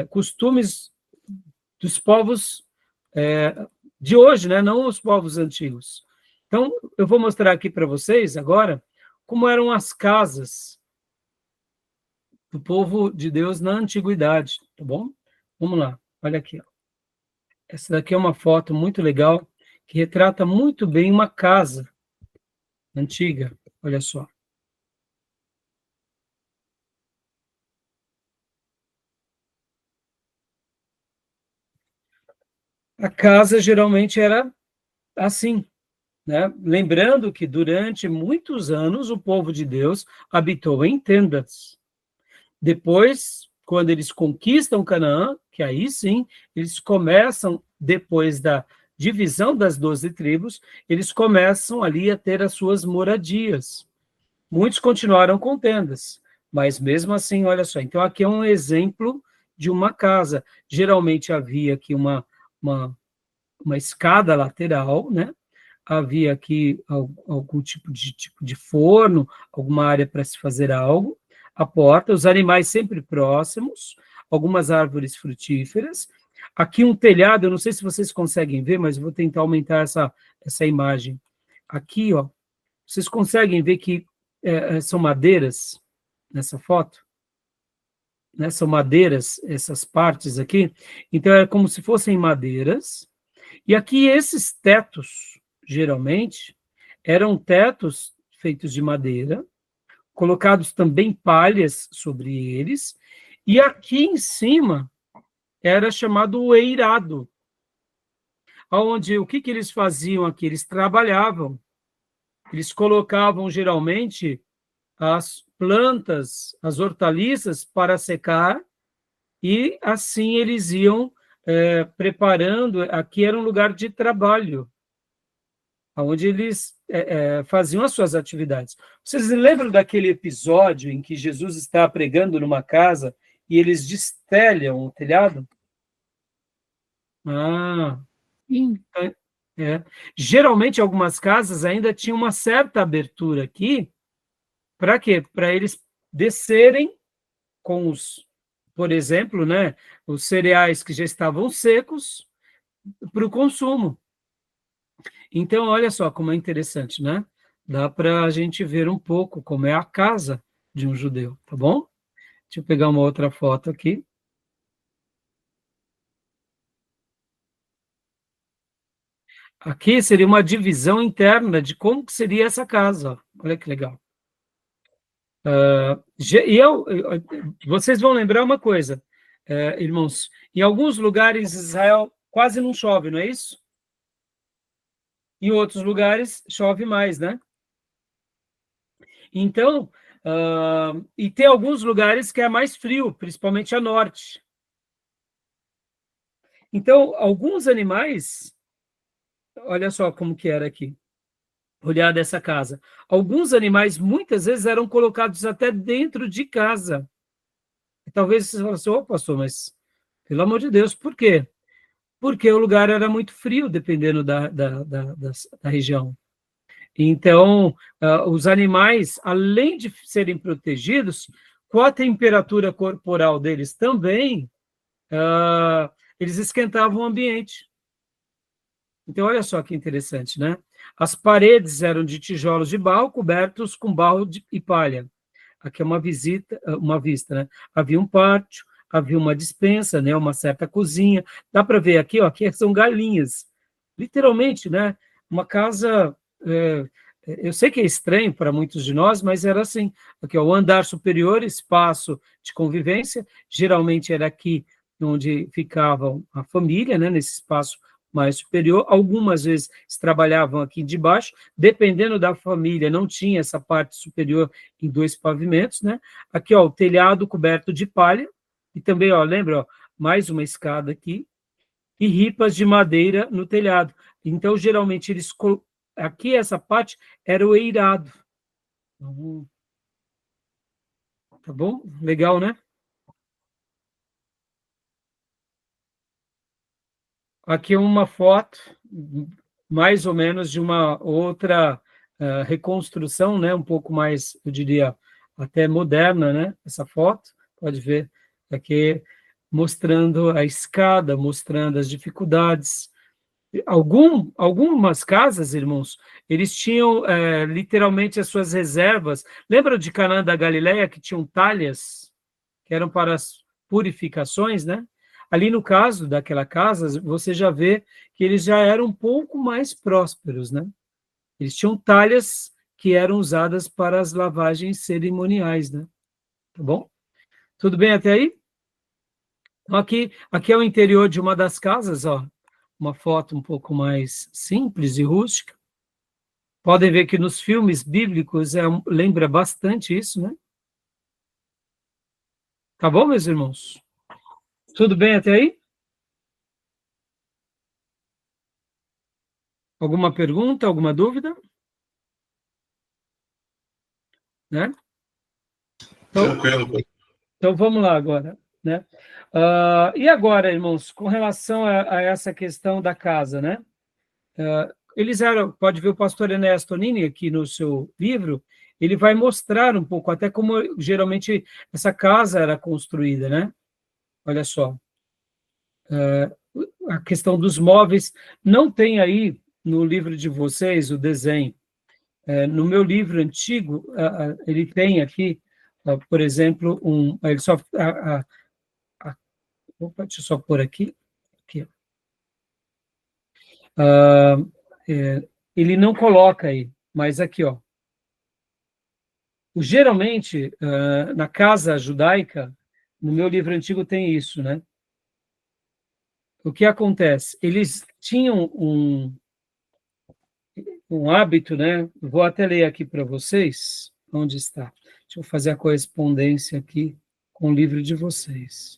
costumes dos povos de hoje, né, não os povos antigos. Então, eu vou mostrar aqui para vocês agora como eram as casas do povo de Deus na antiguidade, tá bom? Vamos lá, olha aqui. Ó. Essa daqui é uma foto muito legal que retrata muito bem uma casa antiga, olha só. A casa geralmente era assim, né? Lembrando que durante muitos anos o povo de Deus habitou em tendas. Depois, quando eles conquistam Canaã, que aí sim, eles começam, depois da divisão das 12 tribos, eles começam ali a ter as suas moradias. Muitos continuaram com tendas, mas mesmo assim, olha só, então aqui é um exemplo de uma casa. Geralmente havia aqui uma escada lateral, né? Havia aqui algum tipo de forno, alguma área para se fazer algo, a porta, os animais sempre próximos, algumas árvores frutíferas. Aqui um telhado, eu não sei se vocês conseguem ver, mas eu vou tentar aumentar essa imagem. Aqui, ó, vocês conseguem ver que são madeiras nessa foto? Né? São madeiras, essas partes aqui. Então, é como se fossem madeiras. E aqui esses tetos, geralmente, eram tetos feitos de madeira, colocados também palhas sobre eles, e aqui em cima era chamado o eirado, onde o que eles faziam aqui? Eles trabalhavam, eles colocavam geralmente as plantas, as hortaliças para secar, e assim eles iam preparando, aqui era um lugar de trabalho, onde eles faziam as suas atividades. Vocês lembram daquele episódio em que Jesus está pregando numa casa e eles destelham o telhado? Sim. Geralmente, algumas casas ainda tinham uma certa abertura aqui, para quê? Para eles descerem com por exemplo, né, os cereais que já estavam secos para o consumo. Então, olha só como é interessante, né? Dá para a gente ver um pouco como é a casa de um judeu, tá bom? Deixa eu pegar uma outra foto aqui. Aqui seria uma divisão interna de como que seria essa casa. Ó. Olha que legal. Vocês vão lembrar uma coisa, irmãos. Em alguns lugares, Israel quase não chove, não é isso? Em outros lugares, chove mais, né? Então, e tem alguns lugares que é mais frio, principalmente a norte. Então, alguns animais, olha só como que era aqui, olhar dessa casa. Alguns animais, muitas vezes, eram colocados até dentro de casa. E talvez você fale assim, pastor, mas, pelo amor de Deus, por quê? Porque o lugar era muito frio, dependendo da região. Então, os animais, além de serem protegidos, com a temperatura corporal deles também, eles esquentavam o ambiente. Então, olha só que interessante, né? As paredes eram de tijolos de barro cobertos com barro e palha. Aqui é uma vista, né? Havia um pátio, havia uma despensa, né? Uma certa cozinha. Dá para ver aqui, ó, aqui são galinhas. Literalmente, né? Uma casa... eu sei que é estranho para muitos de nós, mas era assim. Aqui, ó, o andar superior, espaço de convivência, geralmente era aqui onde ficava a família, né? Nesse espaço mais superior. Algumas vezes se trabalhavam aqui de baixo, dependendo da família, não tinha essa parte superior em 2 pavimentos, né? Aqui, ó, o telhado coberto de palha, e também, ó, lembra, ó, mais uma escada aqui, e ripas de madeira no telhado. Então, geralmente, aqui essa parte era o eirado. Tá bom? Legal, né? Aqui é uma foto, mais ou menos, de uma outra reconstrução, né? Um pouco mais, eu diria, até moderna, né? Essa foto, pode ver aqui, mostrando a escada, mostrando as dificuldades. Algumas casas, irmãos, eles tinham literalmente as suas reservas. Lembra de Canaã da Galileia, que tinham talhas, que eram para as purificações, né? Ali no caso daquela casa, você já vê que eles já eram um pouco mais prósperos, né? Eles tinham talhas que eram usadas para as lavagens cerimoniais, né? Tá bom? Tudo bem até aí? Então, aqui é o interior de uma das casas, ó. Uma foto um pouco mais simples e rústica. Podem ver que nos filmes bíblicos lembra bastante isso, né? Tá bom, meus irmãos? Tudo bem até aí? Alguma pergunta, alguma dúvida? Né? Tranquilo. Então vamos lá agora, né? E agora, irmãos, com relação a essa questão da casa, né? Eles eram, pode ver o pastor Enéas Tonini aqui no seu livro, ele vai mostrar um pouco até como geralmente essa casa era construída, né? Olha só. A questão dos móveis, não tem aí no livro de vocês o desenho. No meu livro antigo, ele tem aqui, por exemplo, ele só... opa, deixa eu só pôr aqui. Ele não coloca aí, mas aqui, ó. Geralmente, na casa judaica, no meu livro antigo tem isso, né? O que acontece? Eles tinham um hábito, né? Vou até ler aqui para vocês. Onde está? Deixa eu fazer a correspondência aqui com o livro de vocês.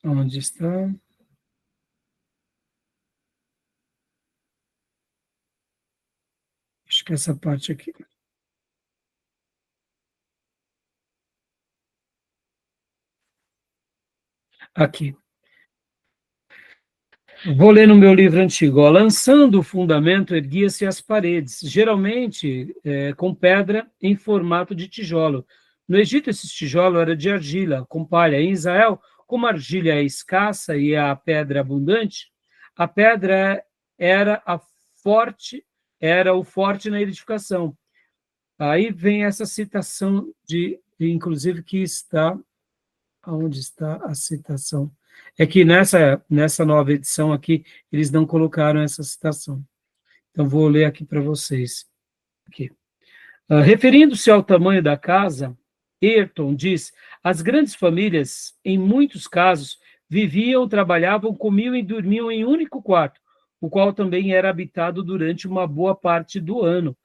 Onde está? Acho que essa parte aqui. Aqui. Vou ler no meu livro antigo. Ó, lançando o fundamento, erguia-se as paredes, geralmente com pedra em formato de tijolo. No Egito, esse tijolo era de argila, com palha. Em Israel, como a argila é escassa e a pedra abundante, a pedra era o forte na edificação. Aí vem essa citação inclusive, que está... Onde está a citação? É que nessa nova edição aqui, eles não colocaram essa citação. Então, vou ler aqui para vocês. Aqui. Referindo-se ao tamanho da casa, Ayrton diz: as grandes famílias, em muitos casos, viviam, trabalhavam, comiam e dormiam em um único quarto, o qual também era habitado durante uma boa parte do ano,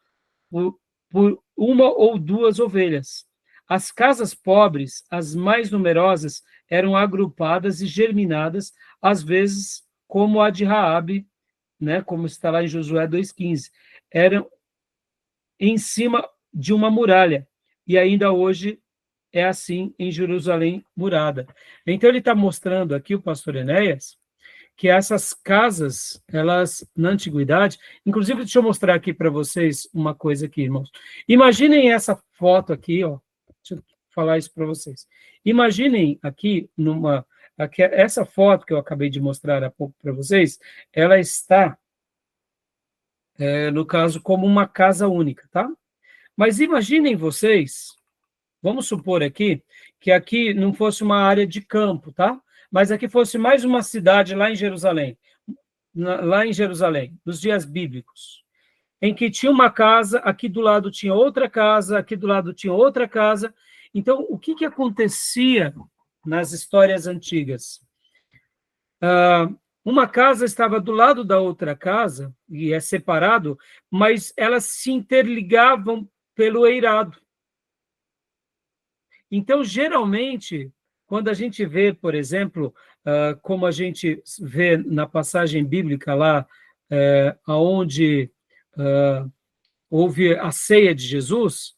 por uma ou duas ovelhas. As casas pobres, as mais numerosas, eram agrupadas e germinadas, às vezes, como a de Raabe, né, como está lá em Josué 2,15. Eram em cima de uma muralha, e ainda hoje é assim em Jerusalém murada. Então ele está mostrando aqui, o pastor Enéas, que essas casas, elas, na antiguidade, inclusive, deixa eu mostrar aqui para vocês uma coisa aqui, irmãos. Imaginem essa foto aqui, ó, deixa eu falar isso para vocês. Imaginem aqui, essa foto que eu acabei de mostrar há pouco para vocês, ela está, no caso, como uma casa única, tá? Mas imaginem vocês, vamos supor aqui, que aqui não fosse uma área de campo, tá? Mas aqui fosse mais uma cidade lá em Jerusalém, nos dias bíblicos, em que tinha uma casa, aqui do lado tinha outra casa, aqui do lado tinha outra casa. Então, o que acontecia nas histórias antigas? Uma casa estava do lado da outra casa, e é separado, mas elas se interligavam pelo eirado. Então, geralmente, quando a gente vê, por exemplo, como a gente vê na passagem bíblica lá, onde houve a ceia de Jesus,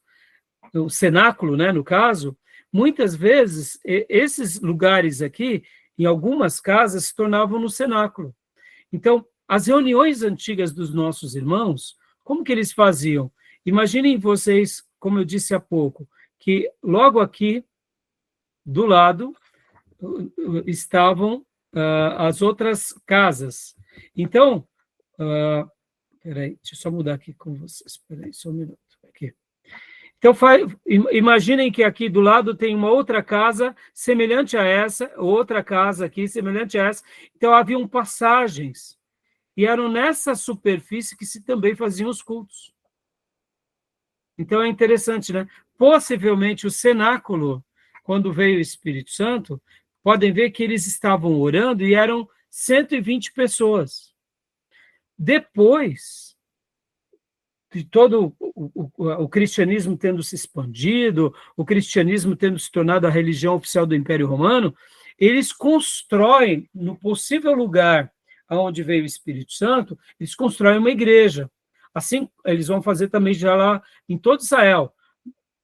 o cenáculo, né, no caso, muitas vezes esses lugares aqui, em algumas casas, se tornavam no cenáculo. Então, as reuniões antigas dos nossos irmãos, como que eles faziam? Imaginem vocês, como eu disse há pouco, que logo aqui, do lado, estavam as outras casas. Então, peraí, deixa eu só mudar aqui com vocês. Peraí, só um minuto. Aqui. Então, imaginem que aqui do lado tem uma outra casa semelhante a essa, outra casa aqui semelhante a essa. Então, haviam passagens. E eram nessa superfície que se também faziam os cultos. Então, é interessante, né? Possivelmente, o cenáculo, quando veio o Espírito Santo, podem ver que eles estavam orando e eram 120 pessoas. Depois de todo o cristianismo tendo se expandido, o cristianismo tendo se tornado a religião oficial do Império Romano, eles constroem, no possível lugar onde veio o Espírito Santo, eles constroem uma igreja. Assim, eles vão fazer também já lá em todo Israel.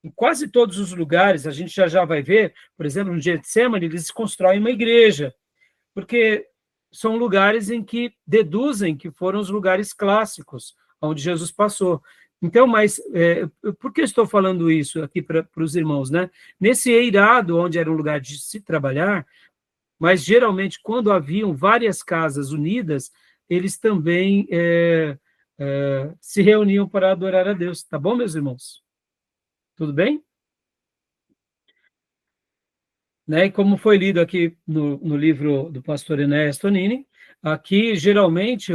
Em quase todos os lugares, a gente já vai ver, por exemplo, no Getsemane, eles constroem uma igreja, porque são lugares em que deduzem que foram os lugares clássicos, onde Jesus passou. Então, mas por que eu estou falando isso aqui para os irmãos, né? Nesse eirado, onde era um lugar de se trabalhar, mas geralmente, quando haviam várias casas unidas, eles também se reuniam para adorar a Deus. Tá bom, meus irmãos? Tudo bem? Né? E como foi lido aqui no livro do pastor Enéas Tonini, aqui, geralmente,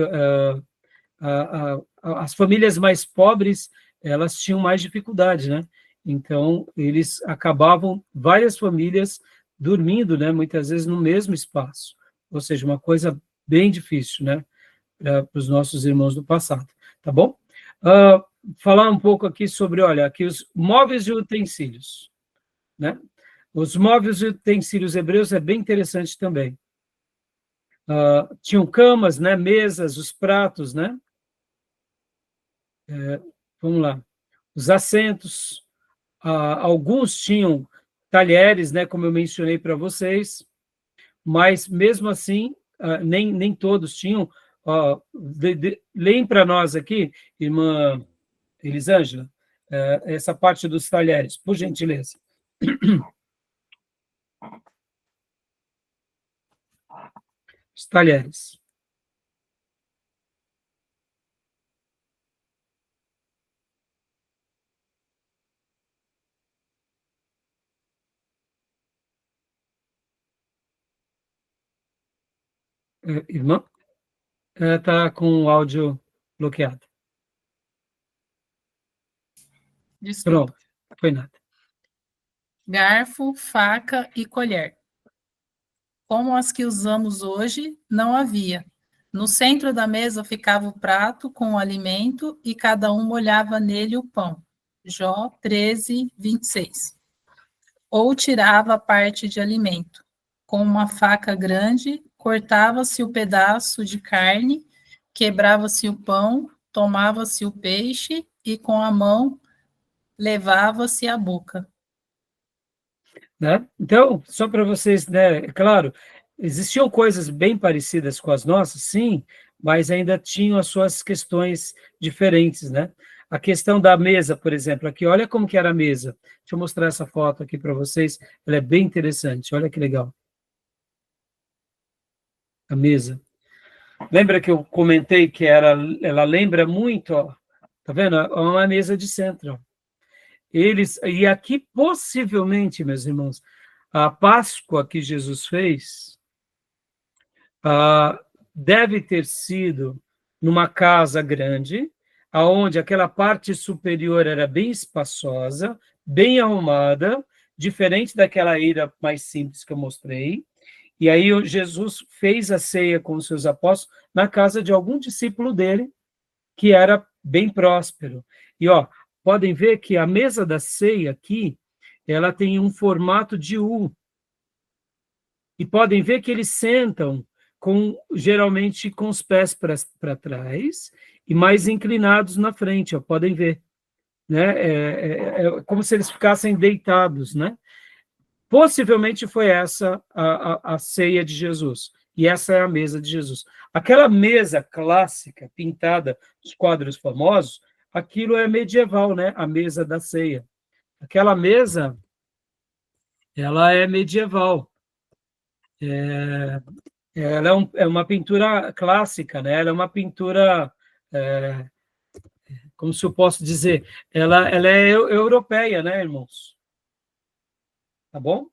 as famílias mais pobres, elas tinham mais dificuldade, né? Então, eles acabavam, várias famílias, dormindo, né? Muitas vezes no mesmo espaço. Ou seja, uma coisa bem difícil, né? Para os nossos irmãos do passado, tá bom? Falar um pouco aqui sobre, olha, aqui os móveis e utensílios, né? Os móveis e utensílios hebreus é bem interessante também. Tinham camas, né? Mesas, os pratos, né? Vamos lá. Os assentos, alguns tinham talheres, né? Como eu mencionei para vocês, mas mesmo assim, nem todos tinham. Leem para nós aqui, irmã Elisângela, essa parte dos talheres, por gentileza. Os talheres. Irmã? Está com o áudio bloqueado. Desculpa. Pronto, foi nada. Garfo, faca e colher. Como as que usamos hoje, não havia. No centro da mesa ficava o prato com o alimento e cada um molhava nele o pão. Jó 13, 26. Ou tirava a parte de alimento. Com uma faca grande, cortava-se o pedaço de carne, quebrava-se o pão, tomava-se o peixe e com a mão levava-se à boca. Né? Então, só para vocês, né, é claro, existiam coisas bem parecidas com as nossas, sim, mas ainda tinham as suas questões diferentes, né? A questão da mesa, por exemplo, aqui, olha como que era a mesa. Deixa eu mostrar essa foto aqui para vocês, ela é bem interessante, olha que legal. A mesa. Lembra que eu comentei que ela lembra muito, ó, tá vendo? É uma mesa de centro, ó. E aqui, possivelmente, meus irmãos, a Páscoa que Jesus fez deve ter sido numa casa grande, aonde aquela parte superior era bem espaçosa, bem arrumada, diferente daquela ilha mais simples que eu mostrei. E aí Jesus fez a ceia com os seus apóstolos na casa de algum discípulo dele, que era bem próspero. E, ó, podem ver que a mesa da ceia aqui, ela tem um formato de U. E podem ver que eles sentam geralmente com os pés para trás e mais inclinados na frente, ó, podem ver. Né? É como se eles ficassem deitados, né? Possivelmente foi essa a ceia de Jesus. E essa é a mesa de Jesus. Aquela mesa clássica, pintada, os quadros famosos, aquilo é medieval, né? A mesa da ceia. Aquela mesa, ela é medieval. Ela é uma pintura clássica, né? Ela é uma pintura, como se eu posso dizer, ela é europeia, né, irmãos? Tá bom?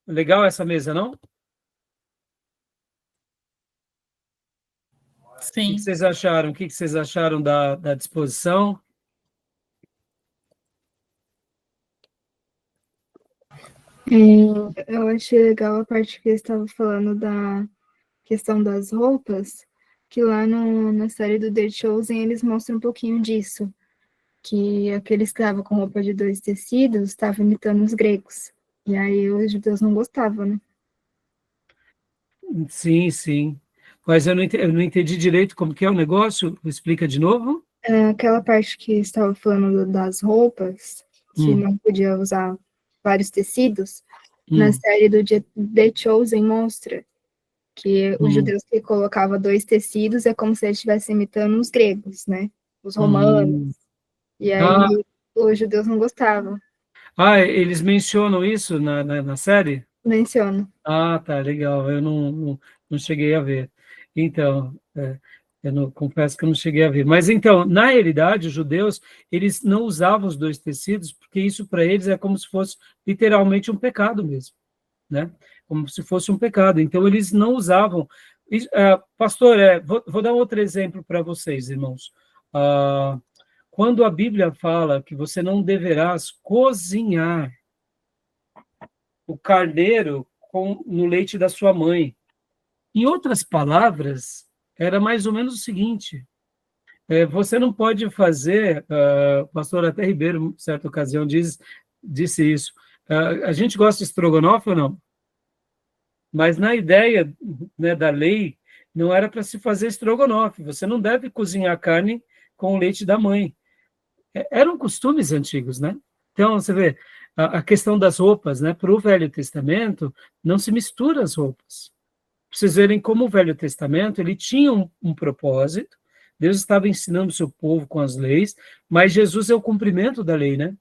Legal essa mesa, não? Sim. O que vocês acharam? O que vocês acharam da disposição? Eu achei legal a parte que eles estavam falando da questão das roupas, que lá na série do The Chosen eles mostram um pouquinho disso, que aqueles que estavam com roupa de 2 tecidos estavam imitando os gregos. E aí os judeus não gostavam, né? Sim, sim. Mas eu não entendi direito como que é o negócio. Explica de novo. Aquela parte que estava falando das roupas, que não podia usar vários tecidos, na série do The Chosen mostra que os judeus que colocavam 2 tecidos é como se eles estivessem imitando os gregos, né? Os romanos. E aí os judeus não gostavam. Eles mencionam isso na série? Menciono. Tá, legal. Eu não cheguei a ver. Então, confesso que eu não cheguei a ver. Mas então, na realidade, os judeus, eles não usavam os 2 tecidos, porque isso para eles é como se fosse literalmente um pecado mesmo, né? Como se fosse um pecado. Então, eles não usavam. Pastor, vou dar outro exemplo para vocês, irmãos. Quando a Bíblia fala que você não deverás cozinhar o carneiro no leite da sua mãe. Em outras palavras, era mais ou menos o seguinte: você não pode fazer, o pastor até Ribeiro, em certa ocasião, disse isso. A gente gosta de estrogonofe ou não? Mas na ideia, né, da lei, não era para se fazer estrogonofe. Você não deve cozinhar carne com o leite da mãe. Eram costumes antigos, né? Então, você vê, a questão das roupas, né? Para o Velho Testamento, não se mistura as roupas. Para vocês verem como o Velho Testamento, ele tinha um propósito, Deus estava ensinando o seu povo com as leis, mas Jesus é o cumprimento da lei, né?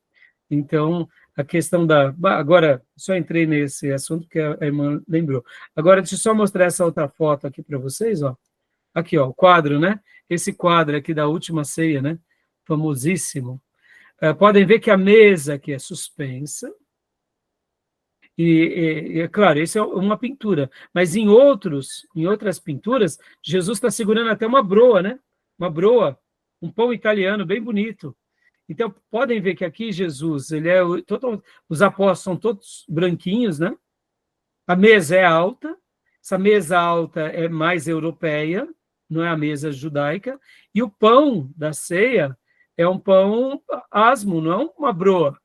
Então, a questão agora, só entrei nesse assunto que a irmã lembrou. Agora, deixa eu só mostrar essa outra foto aqui para vocês, ó. Aqui, ó, o quadro, né? Esse quadro aqui da última ceia, né? Famosíssimo. Podem ver que a mesa aqui é suspensa E é claro, isso é uma pintura, mas em outras pinturas, Jesus está segurando até uma broa, né? Uma broa, um pão italiano bem bonito. Então, podem ver que aqui Jesus, os apóstolos são todos branquinhos, né? A mesa é alta, essa mesa alta é mais europeia, não é a mesa judaica, e o pão da ceia é um pão asmo, não é uma broa.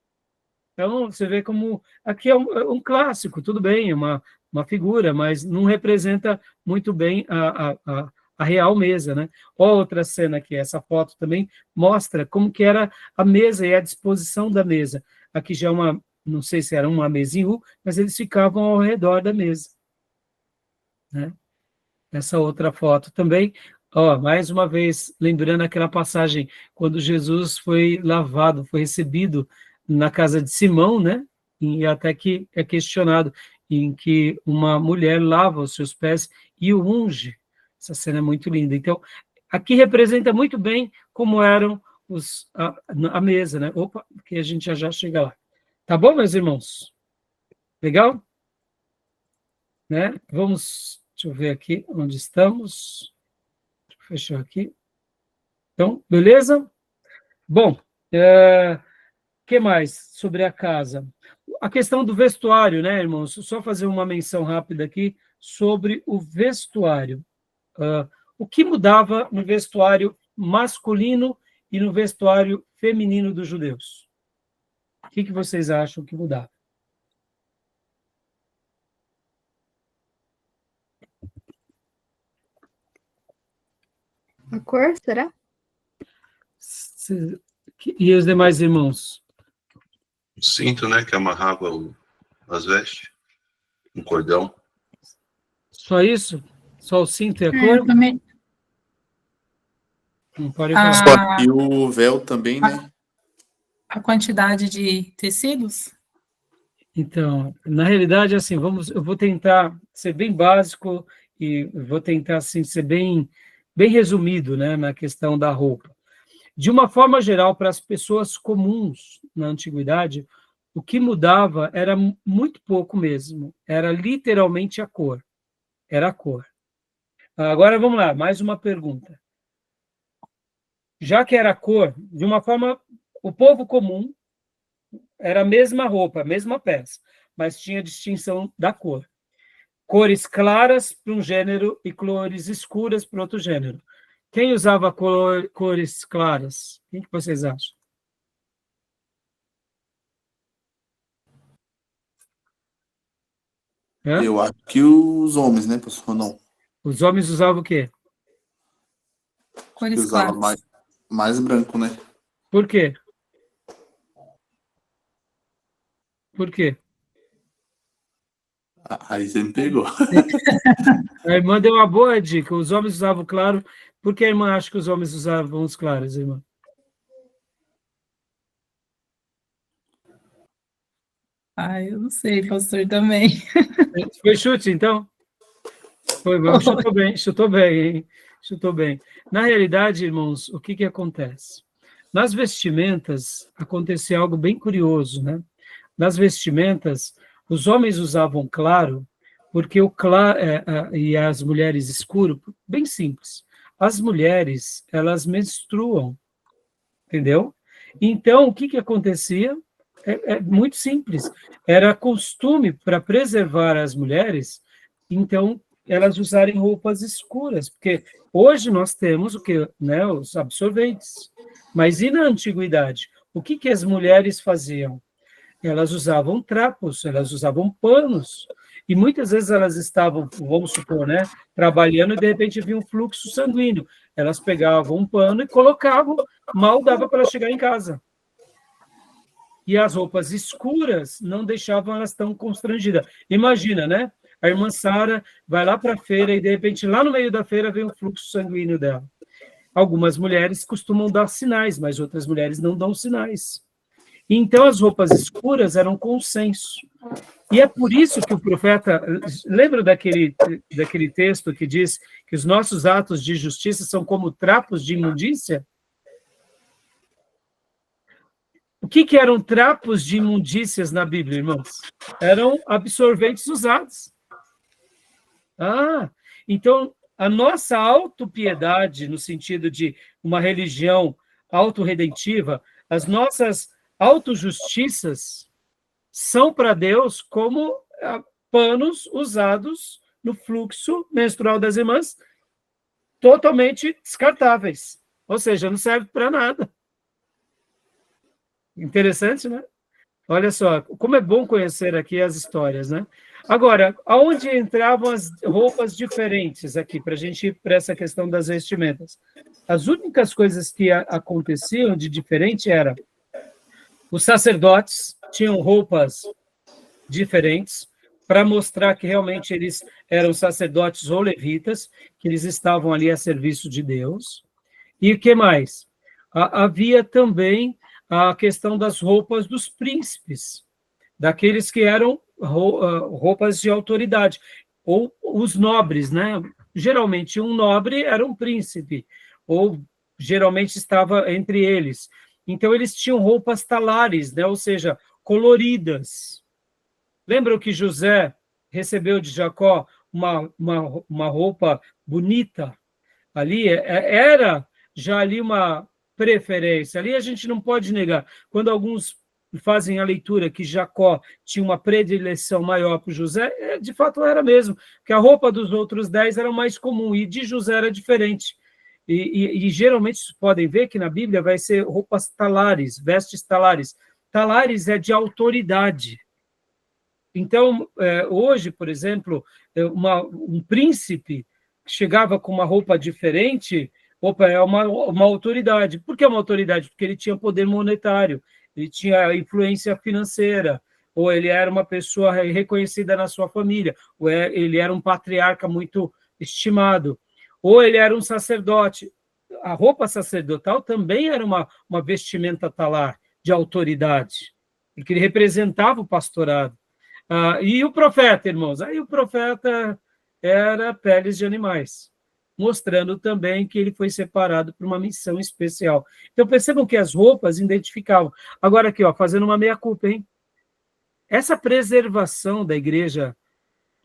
Então, você vê como... Aqui é um clássico, tudo bem, é uma figura, mas não representa muito bem a real mesa, né? Outra cena aqui, essa foto também mostra como que era a mesa e a disposição da mesa. Aqui já é não sei se era uma mesa em U, mas eles ficavam ao redor da mesa, né? Essa outra foto também, mais uma vez, lembrando aquela passagem, quando Jesus foi lavado, foi recebido na casa de Simão, né? E até que é questionado, em que uma mulher lava os seus pés e o unge. Essa cena é muito linda. Então, aqui representa muito bem como eram a mesa, né? Opa, que a gente já chega lá. Tá bom, meus irmãos? Legal? Né? Deixa eu ver aqui onde estamos. Fechou aqui. Então, beleza? Bom, que mais sobre a casa? A questão do vestuário, né, irmãos? Só fazer uma menção rápida aqui sobre o vestuário. O que mudava no vestuário masculino e no vestuário feminino dos judeus? O que vocês acham que mudava? A cor, será? E os demais irmãos? O cinto, né, que amarrava as vestes, um cordão. Só isso? Só o cinto e a cor? Também. Não pode falar. E o véu também, né? A quantidade de tecidos? Então, na realidade, assim, eu vou tentar ser bem básico e vou tentar, assim, ser bem resumido, né, na questão da roupa. De uma forma geral, para as pessoas comuns na antiguidade, o que mudava era muito pouco mesmo, era literalmente a cor. Era a cor. Agora, vamos lá, mais uma pergunta. Já que era a cor, de uma forma, o povo comum era a mesma roupa, a mesma peça, mas tinha distinção da cor. Cores claras para um gênero e cores escuras para outro gênero. Quem usava cores claras? O que vocês acham? Eu acho que os homens, né, professor? Não. Os homens usavam o quê? Cores Usava claras. mais branco, né? Por quê? Por quê? Aí você me pegou. A irmã deu uma boa dica. Os homens usavam claro. Por que a irmã acha que os homens usavam os claros, irmã? Eu não sei, pastor, também. Foi chute, então? Foi, chutou bem, hein? Chutou bem. Na realidade, irmãos, o que acontece? Nas vestimentas, acontecia algo bem curioso, né? Nas vestimentas, os homens usavam claro, porque o claro e as mulheres escuro, bem simples. As mulheres, elas menstruam, entendeu? Então, o que acontecia? É muito simples. Era costume para preservar as mulheres, então, elas usarem roupas escuras, porque hoje nós temos o que, né, os absorventes. Mas e na antiguidade? O que as mulheres faziam? Elas usavam trapos, elas usavam panos, e muitas vezes elas estavam, vamos supor, né, trabalhando e de repente havia um fluxo sanguíneo. Elas pegavam um pano e colocavam, mal dava para chegar em casa. E as roupas escuras não deixavam elas tão constrangidas. Imagina, né? A irmã Sara vai lá para a feira e, de repente, lá no meio da feira vem o fluxo sanguíneo dela. Algumas mulheres costumam dar sinais, mas outras mulheres não dão sinais. Então, as roupas escuras eram consenso. E é por isso que o profeta... Lembra daquele texto que diz que os nossos atos de justiça são como trapos de imundícia? O que eram trapos de imundícias na Bíblia, irmãos? Eram absorventes usados. Então, a nossa autopiedade, no sentido de uma religião autorredentiva, as nossas autojustiças são para Deus como panos usados no fluxo menstrual das irmãs, totalmente descartáveis. Ou seja, não serve para nada. Interessante, né? Olha só, como é bom conhecer aqui as histórias, né? Agora, aonde entravam as roupas diferentes aqui, para a gente ir para essa questão das vestimentas? As únicas coisas que aconteciam de diferente era os sacerdotes tinham roupas diferentes para mostrar que realmente eles eram sacerdotes ou levitas, que eles estavam ali a serviço de Deus. E o que mais? Havia também a questão das roupas dos príncipes, daqueles que eram roupas de autoridade, ou os nobres, né? Geralmente um nobre era um príncipe, ou geralmente estava entre eles. Então eles tinham roupas talares, né? Ou seja, coloridas. Lembram que José recebeu de Jacó uma roupa bonita? Ali era já ali uma preferência. Ali a gente não pode negar. Quando alguns fazem a leitura que Jacó tinha uma predileção maior para José, de fato era mesmo, porque a roupa dos outros 10 era mais comum e de José era diferente. E geralmente vocês podem ver que na Bíblia vai ser roupas talares, vestes talares. Talares é de autoridade. Então, hoje, por exemplo, um príncipe chegava com uma roupa diferente, é uma autoridade. Por que uma autoridade? Porque ele tinha poder monetário, ele tinha influência financeira, ou ele era uma pessoa reconhecida na sua família, ou ele era um patriarca muito estimado, ou ele era um sacerdote. A roupa sacerdotal também era uma vestimenta talar, de autoridade, porque ele representava o pastorado. E o profeta, irmãos? Aí o profeta era peles de animais, mostrando também que ele foi separado para uma missão especial. Então, percebam que as roupas identificavam. Agora aqui, fazendo uma meia-culpa, hein? Essa preservação da igreja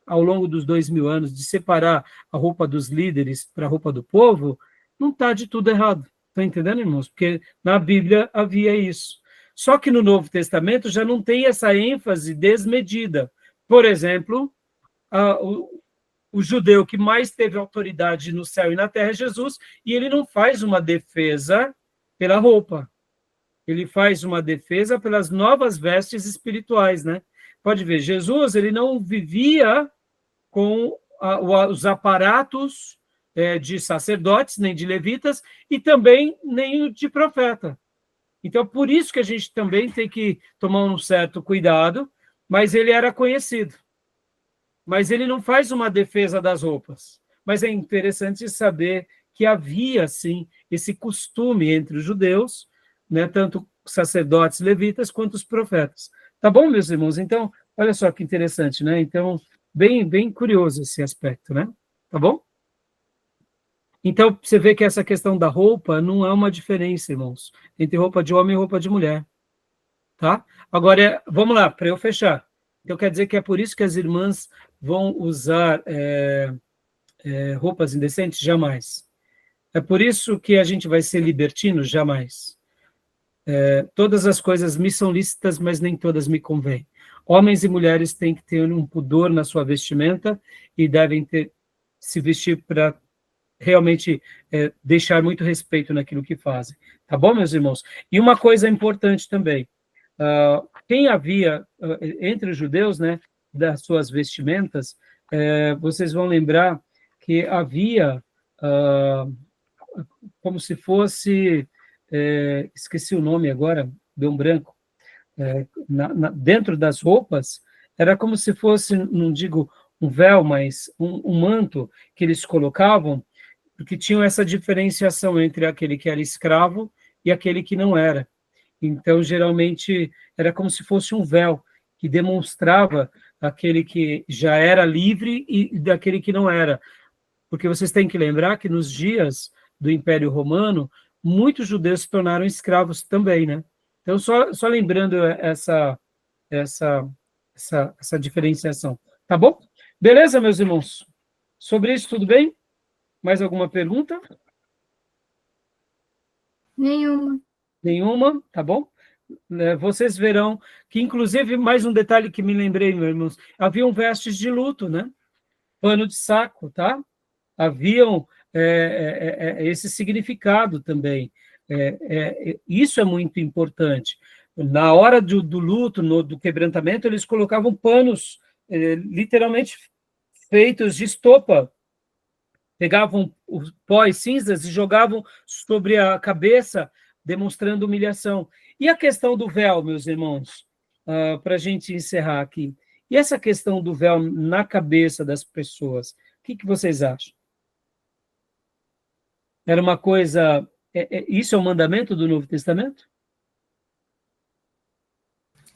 ao longo dos 2000 anos, de separar a roupa dos líderes para a roupa do povo, não está de tudo errado. Estão entendendo, irmãos? Porque na Bíblia havia isso. Só que no Novo Testamento já não tem essa ênfase desmedida. Por exemplo, o judeu que mais teve autoridade no céu e na terra é Jesus, e ele não faz uma defesa pela roupa. Ele faz uma defesa pelas novas vestes espirituais, né? Pode ver, Jesus, ele não vivia com os aparatos de sacerdotes, nem de levitas, e também nem de profeta. Então, por isso que a gente também tem que tomar um certo cuidado, mas ele era conhecido. Mas ele não faz uma defesa das roupas. Mas é interessante saber que havia, sim, esse costume entre os judeus, né, tanto sacerdotes, levitas, quanto os profetas. Tá bom, meus irmãos? Então, olha só que interessante, né? Então, bem curioso esse aspecto, né? Tá bom? Então, você vê que essa questão da roupa não é uma diferença, irmãos, entre roupa de homem e roupa de mulher, tá? Agora, vamos lá, para eu fechar. Então, quer dizer que é por isso que as irmãs vão usar roupas indecentes? Jamais. É por isso que a gente vai ser libertino? Jamais. Todas as coisas me são lícitas, mas nem todas me convêm. Homens e mulheres têm que ter um pudor na sua vestimenta e devem se vestir para realmente deixar muito respeito naquilo que fazem. Tá bom, meus irmãos? E uma coisa importante também, quem havia entre os judeus, né, das suas vestimentas, vocês vão lembrar que havia como se fosse, esqueci o nome agora, deu um branco, dentro das roupas, era como se fosse, não digo um véu, mas um manto que eles colocavam, porque tinham essa diferenciação entre aquele que era escravo e aquele que não era. Então, geralmente, era como se fosse um véu que demonstrava aquele que já era livre e daquele que não era. Porque vocês têm que lembrar que nos dias do Império Romano, muitos judeus se tornaram escravos também, né? Então, só lembrando essa diferenciação. Tá bom? Beleza, meus irmãos? Sobre isso, tudo bem? Mais alguma pergunta? Nenhuma. Nenhuma, tá bom? Vocês verão que, inclusive, mais um detalhe que me lembrei, meus irmãos, haviam vestes de luto, né? Pano de saco, tá? Haviam esse significado também. Isso é muito importante. Na hora do luto, do quebrantamento, eles colocavam panos literalmente feitos de estopa, pegavam os pó e cinzas e jogavam sobre a cabeça, demonstrando humilhação. E a questão do véu, meus irmãos, para a gente encerrar aqui. E essa questão do véu na cabeça das pessoas, o que vocês acham? Era uma coisa... isso é um mandamento do Novo Testamento?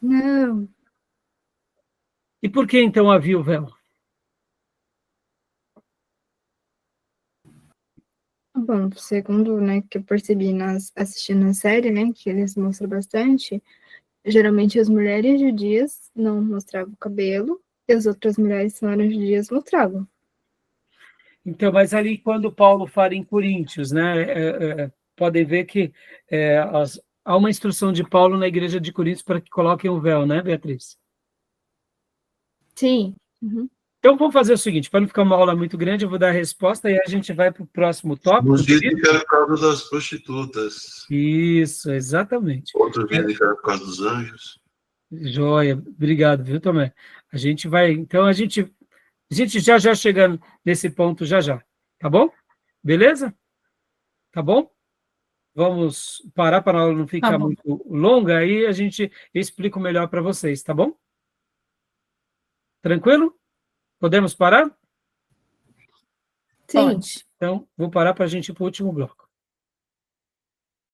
Não. E por que, então, havia o véu? Bom, segundo, né, que eu percebi assistindo a série, né, que eles mostram bastante, geralmente as mulheres judias não mostravam o cabelo, e as outras mulheres que não eram judias mostravam. Então, mas ali, quando Paulo fala em Coríntios, né, podem ver que há uma instrução de Paulo na igreja de Coríntios para que coloquem o véu, né, Beatriz? Sim. Uhum. Então, vamos fazer o seguinte, para não ficar uma aula muito grande, eu vou dar a resposta e a gente vai para o próximo tópico. Uns dizem que era por causa das prostitutas. Isso, exatamente. Outros dizem que era por causa dos anjos. Joia, obrigado, viu, Tomé? A gente vai, então, a gente já chega nesse ponto já, tá bom? Beleza? Tá bom? Vamos parar para a aula não ficar muito longa, aí eu explico melhor para vocês, tá bom? Tranquilo? Podemos parar? Sim. Pode. Então, vou parar para a gente ir para o último bloco.